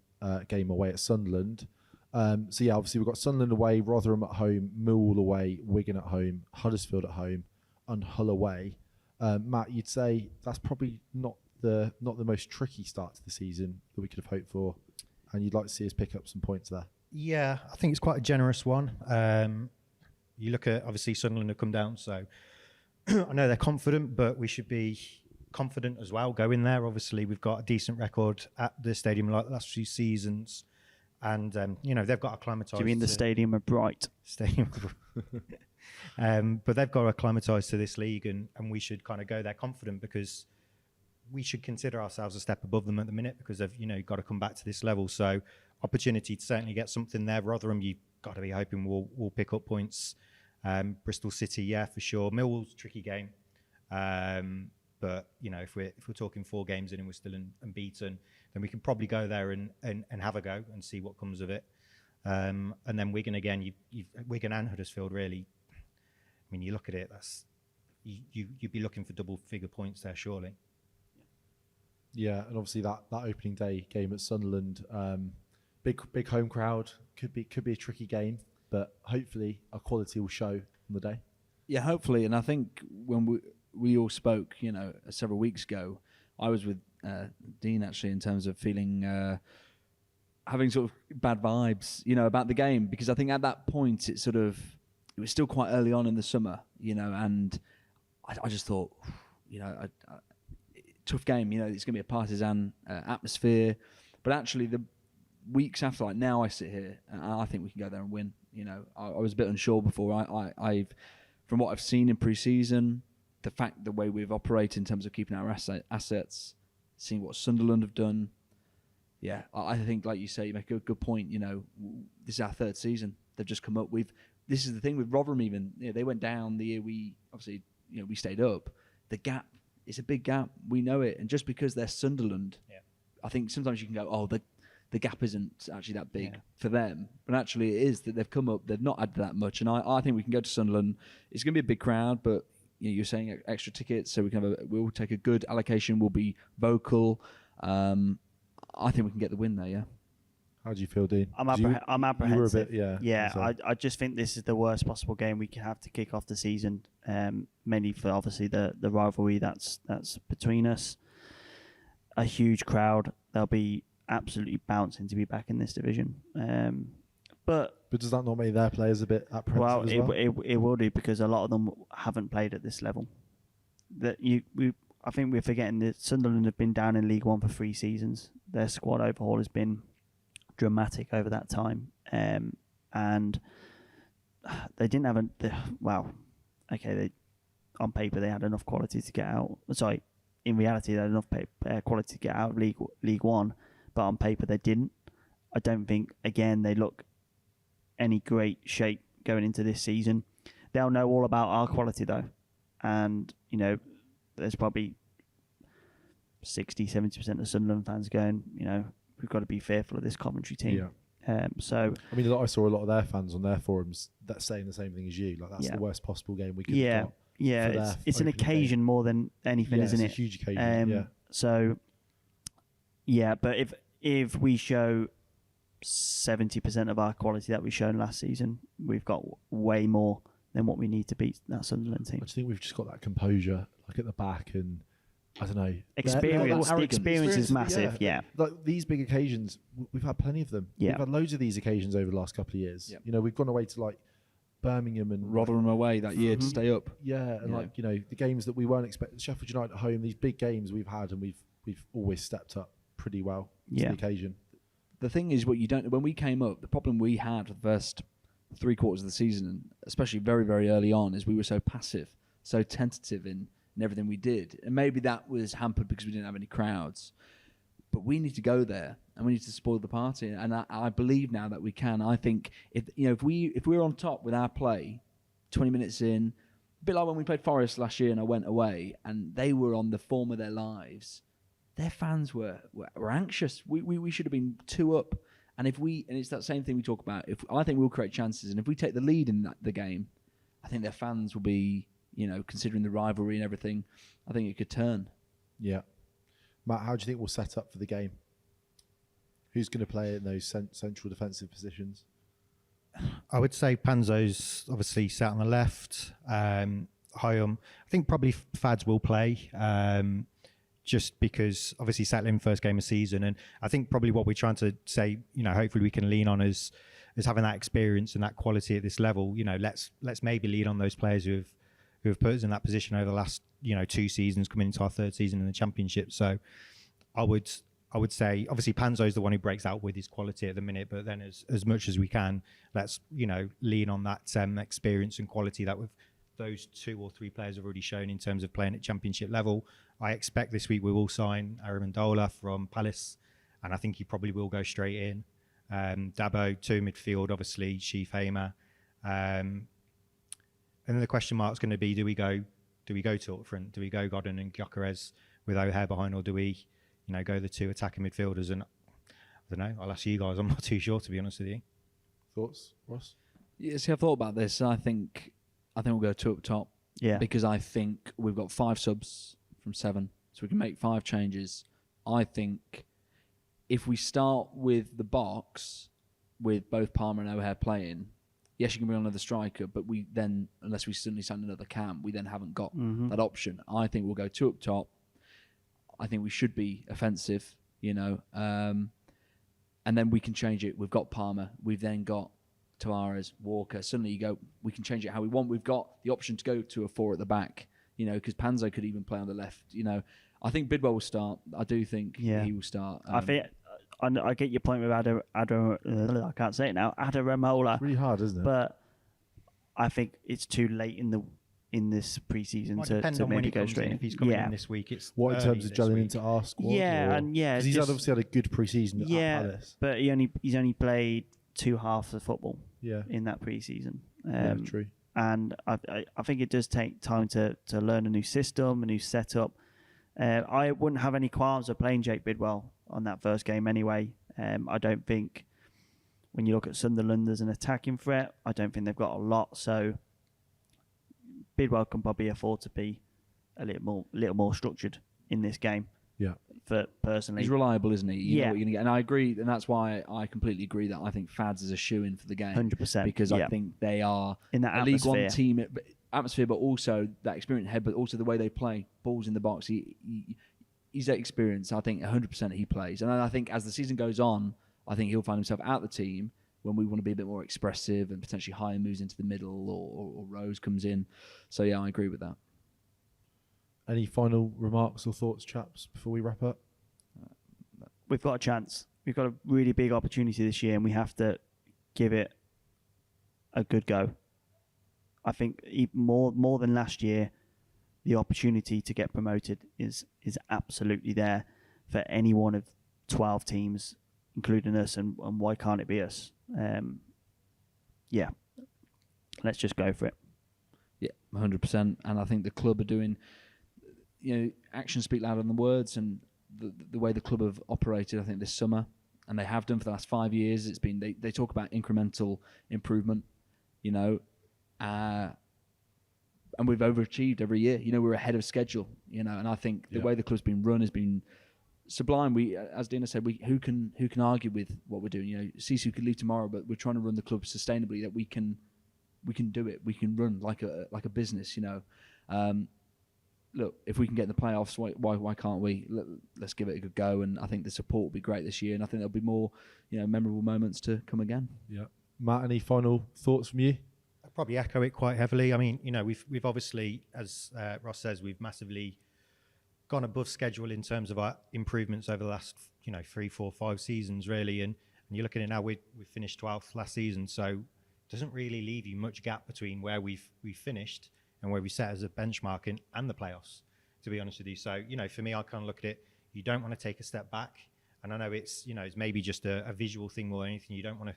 game away at Sunderland. So yeah, obviously we've got Sunderland away, Rotherham at home, Millwall away, Wigan at home, Huddersfield at home, and Hull away. Matt, you'd say that's probably not the most tricky start to the season that we could have hoped for, and you'd like to see us pick up some points there. yeah, I think it's quite a generous one. You look at obviously Sunderland have come down, so I know they're confident, but we should be confident as well. Go in there. Obviously, we've got a decent record at the stadium like the last few seasons, and they've got acclimatised. Do you mean the stadium of Bright? Stadium. But they've got to acclimatise to this league, and we should kind of go there confident because we should consider ourselves a step above them at the minute because they've got to come back to this level. So opportunity to certainly get something there. Rotherham, you've got to be hoping we'll pick up points. Bristol City, yeah, for sure. Millwall's a tricky game. But if we're talking 4 games in and we're still unbeaten, then we can probably go there and have a go and see what comes of it. And then Wigan again, Wigan and Huddersfield really. I mean, you look at it, that's you'd be looking for double-figure points there, surely. Yeah, and obviously that opening day game at Sunderland, big home crowd, could be a tricky game, but hopefully our quality will show on the day. Yeah, hopefully. And I think when we all spoke, several weeks ago, I was with Dean actually in terms of feeling having sort of bad vibes, about the game, because I think at that point it was still quite early on in the summer, and I just thought, tough game, it's going to be a partisan atmosphere, but actually the weeks after, like now I sit here and I think we can go there and win. I was a bit unsure before. I've from what I've seen in pre-season, the way we've operated in terms of keeping our assets, seeing what Sunderland have done. Yeah, I think, like you say, you make a good point. This is our third season. They've just come up. This is the thing with Rotherham. Even they went down the year we obviously we stayed up. The gap is a big gap. We know it, and just because they're Sunderland, I think sometimes you can go, oh, the gap isn't actually that big for them, but actually it is that they've come up. They've not added that much, and I think we can go to Sunderland. It's going to be a big crowd, but you're saying extra tickets, so we'll take a good allocation. We'll be vocal. I think we can get the win there. Yeah. How do you feel, Dean? I'm apprehensive. You were a bit, yeah. I just think this is the worst possible game we can have to kick off the season. Mainly for obviously the rivalry that's between us. A huge crowd. They'll be absolutely bouncing to be back in this division. But does that not make their players a bit apprehensive as well? It will do, because a lot of them haven't played at this level. I think we're forgetting that Sunderland have been down in League One for 3 seasons. Their squad overhaul has been dramatic over that time, and they didn't have on paper they had enough quality to get out. Sorry, in reality they had enough quality to get out of League One, but on paper they didn't. I don't think, again, they look any great shape going into this season. They'll know all about our quality though, and there's probably 60-70% of Sunderland fans going, we've got to be fearful of this Coventry team. Yeah. So I mean, I saw a lot of their fans on their forums that's saying the same thing as you. Like, that's the worst possible game we could have got. Yeah, it's an occasion game. More than anything, isn't it? It's a huge occasion. So, but if we show 70% of our quality that we've shown last season, we've got way more than what we need to beat that Sunderland team. I just think we've just got that composure, like at the back, and I don't know. The experience is massive. Yeah. Like these big occasions, we've had plenty of them. Yeah. We've had loads of these occasions over the last couple of years. Yeah. We've gone away to like Birmingham and Rotherham away that year to stay up. Yeah, and the games that we weren't expecting, Sheffield United at home, these big games we've had, and we've always stepped up pretty well to the occasion. The thing is, when we came up, the problem we had for the first 3 quarters of the season, and especially very, very early on, is we were so passive, so tentative in everything we did. And maybe that was hampered because we didn't have any crowds. But we need to go there, and we need to spoil the party. And I believe now that we can. I think if we're on top with our play, 20 minutes in, a bit like when we played Forest last year and I went away, and they were on the form of their lives, their fans were anxious. We should have been 2 up. And it's that same thing we talk about. I think we'll create chances, and if we take the lead in the game, I think their fans will be, considering the rivalry and everything, I think it could turn. Yeah. Matt, how do you think we'll set up for the game? Who's going to play in those central defensive positions? I would say Panzo's obviously sat on the left. Hyam, I think probably Fads will play. Just because obviously settling first game of season, and I think probably what we're trying to say, hopefully we can lean on is having that experience and that quality at this level. Let's maybe lean on those players who have put us in that position over the last 2 seasons, coming into our 3rd season in the Championship. So I would say obviously Panzo is the one who breaks out with his quality at the minute, but then as much as we can, let's lean on that experience and quality that those 2 or 3 players have already shown in terms of playing at Championship level. I expect this week we will sign Aramandola from Palace, and I think he probably will go straight in. Dabo, 2 midfield, obviously, Sheaf Hamer. And then the question mark's going to be, do we go to up front? Do we go Godden and Gyökeres with O'Hare behind, or do we go the 2 attacking midfielders? And I don't know, I'll ask you guys, I'm not too sure, to be honest with you. Thoughts, Ross? Yeah, see, I've thought about this. I think we'll go 2 up top. Yeah. Because I think we've got 5 subs from 7, so we can make 5 changes. I think if we start with the box with both Palmer and O'Hare playing, yes, you can bring on another striker, but we then, unless we suddenly sign another cam, we then haven't got that option. I think we'll go 2 up top. I think we should be offensive, and then we can change it. We've got Palmer. We've then got Tavares, Walker. Suddenly we can change it how we want. We've got the option to go to a 4 at the back, because Panzo could even play on the left. I think Bidwell will start. I do think he will start. I think I get your point with I can't say it now. Adaramola. It's really hard, isn't it? But I think it's too late in this preseason Might to depend on when maybe he go comes straight in. in. If he's coming in this week, it's what in early terms of this gelling week. into our squad? Yeah, and because he's obviously had a good preseason at Palace. but he's only played 2 halves of football Yeah, in that preseason. true. And I think it does take time to learn a new system, a new setup. I wouldn't have any qualms of playing Jake Bidwell on that first game anyway. I don't think, when you look at Sunderland as an attacking threat, I don't think they've got a lot. So Bidwell can probably afford to be a little more structured in this game. Yeah. For personally, He's reliable, isn't he? You know Yeah. what you're going to get. And I agree, and that's why I completely agree that I think Fads is a shoo-in for the game. 100%. Because I think they are in that a League One atmosphere. team, but also that experience head, but also the way they play, balls in the box. He's that experience. I think 100% he plays. And I think as the season goes on, I think he'll find himself out the team when we want to be a bit more expressive and potentially higher moves into the middle or Rose comes in. So, yeah, I agree with that. Any final remarks or thoughts, chaps, before we wrap up? We've got a chance. We've got a really big opportunity this year, and we have to give it a good go. I think more than last year, the opportunity to get promoted is absolutely there for any one of 12 teams, including us, and why can't it be us? Yeah, let's just go for it. Yeah, 100%. And I think the club are doing, actions speak louder than words, and the way the club have operated, I think, this summer, and they have done for the last 5 years, it's been, they talk about incremental improvement, and we've overachieved every year. We're ahead of schedule, and I think the way the club's been run has been sublime. We, as Dina said, who can argue with what we're doing? Sisu could leave tomorrow, but we're trying to run the club sustainably, that we can do it. We can run like a business, Look, if we can get in the playoffs, why can't we? Let's give it a good go, and I think the support will be great this year, and I think there'll be more, memorable moments to come again. Yeah, Matt, any final thoughts from you? I'd probably echo it quite heavily. I mean, we've obviously, as Ross says, we've massively gone above schedule in terms of our improvements over the last, 3, 4, 5 seasons, really. And you're looking at now, we finished 12th last season, so it doesn't really leave you much gap between where we've finished and where we set as a benchmark and the playoffs, to be honest with you. So, for me, I kind of look at it, you don't want to take a step back. And I know it's maybe just a visual thing more than anything. You don't want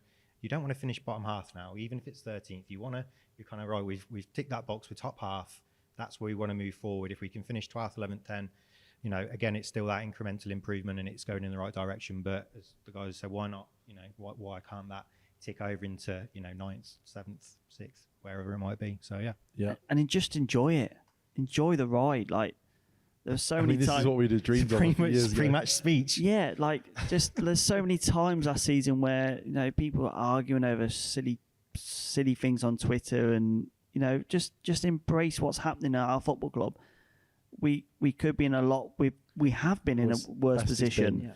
to finish bottom half now, even if it's 13th. You're kind of right. We've ticked that box with top half. That's where we want to move forward. If we can finish 12th, 11th, then, again, it's still that incremental improvement and it's going in the right direction. But as the guys said, why not? Why can't that tick over into 9th, 7th, 6th, wherever it might be? So yeah. And just enjoy it. Enjoy the ride. Like, there's so many this times. is what we'd have dreamed of years ago. Pre-match speech. Yeah, like, there's so many times last season where people are arguing over silly things on Twitter, and just embrace what's happening at our football club. We could be in a lot. We have been in a worse position,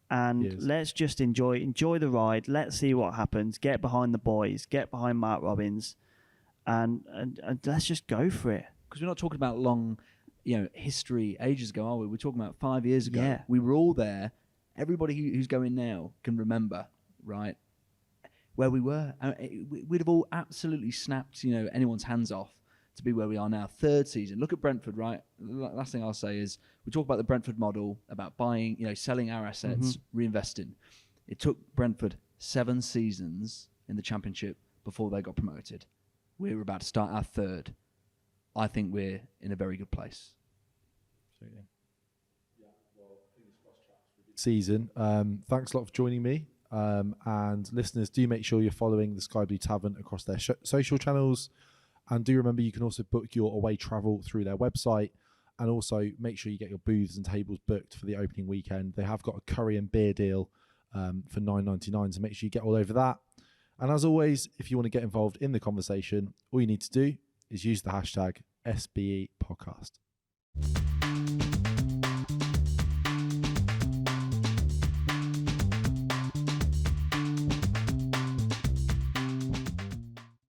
and years. Let's just enjoy the ride. Let's see what happens. Get behind the boys. Get behind Mark Robbins, and let's just go for it. Because we're not talking about long, history ages ago, are we? We're talking about 5 years ago. Yeah. We were all there. Everybody who's going now can remember, right, where we were. We'd have all absolutely snapped, anyone's hands off to be where we are now. 3rd season. Look at Brentford, right? Last thing I'll say is we talk about the Brentford model, about buying, selling our assets, reinvesting. It took Brentford 7 seasons in the Championship before they got promoted. We were about to start our 3rd. I think we're in a very good place. Absolutely. Season. Thanks a lot for joining me. And listeners, do make sure you're following the Sky Blue Tavern across their social channels. And do remember you can also book your away travel through their website. And also make sure you get your booths and tables booked for the opening weekend. They have got a curry and beer deal for $9.99, so make sure you get all over that. And as always, if you want to get involved in the conversation, all you need to do is use the hashtag SBE Podcast.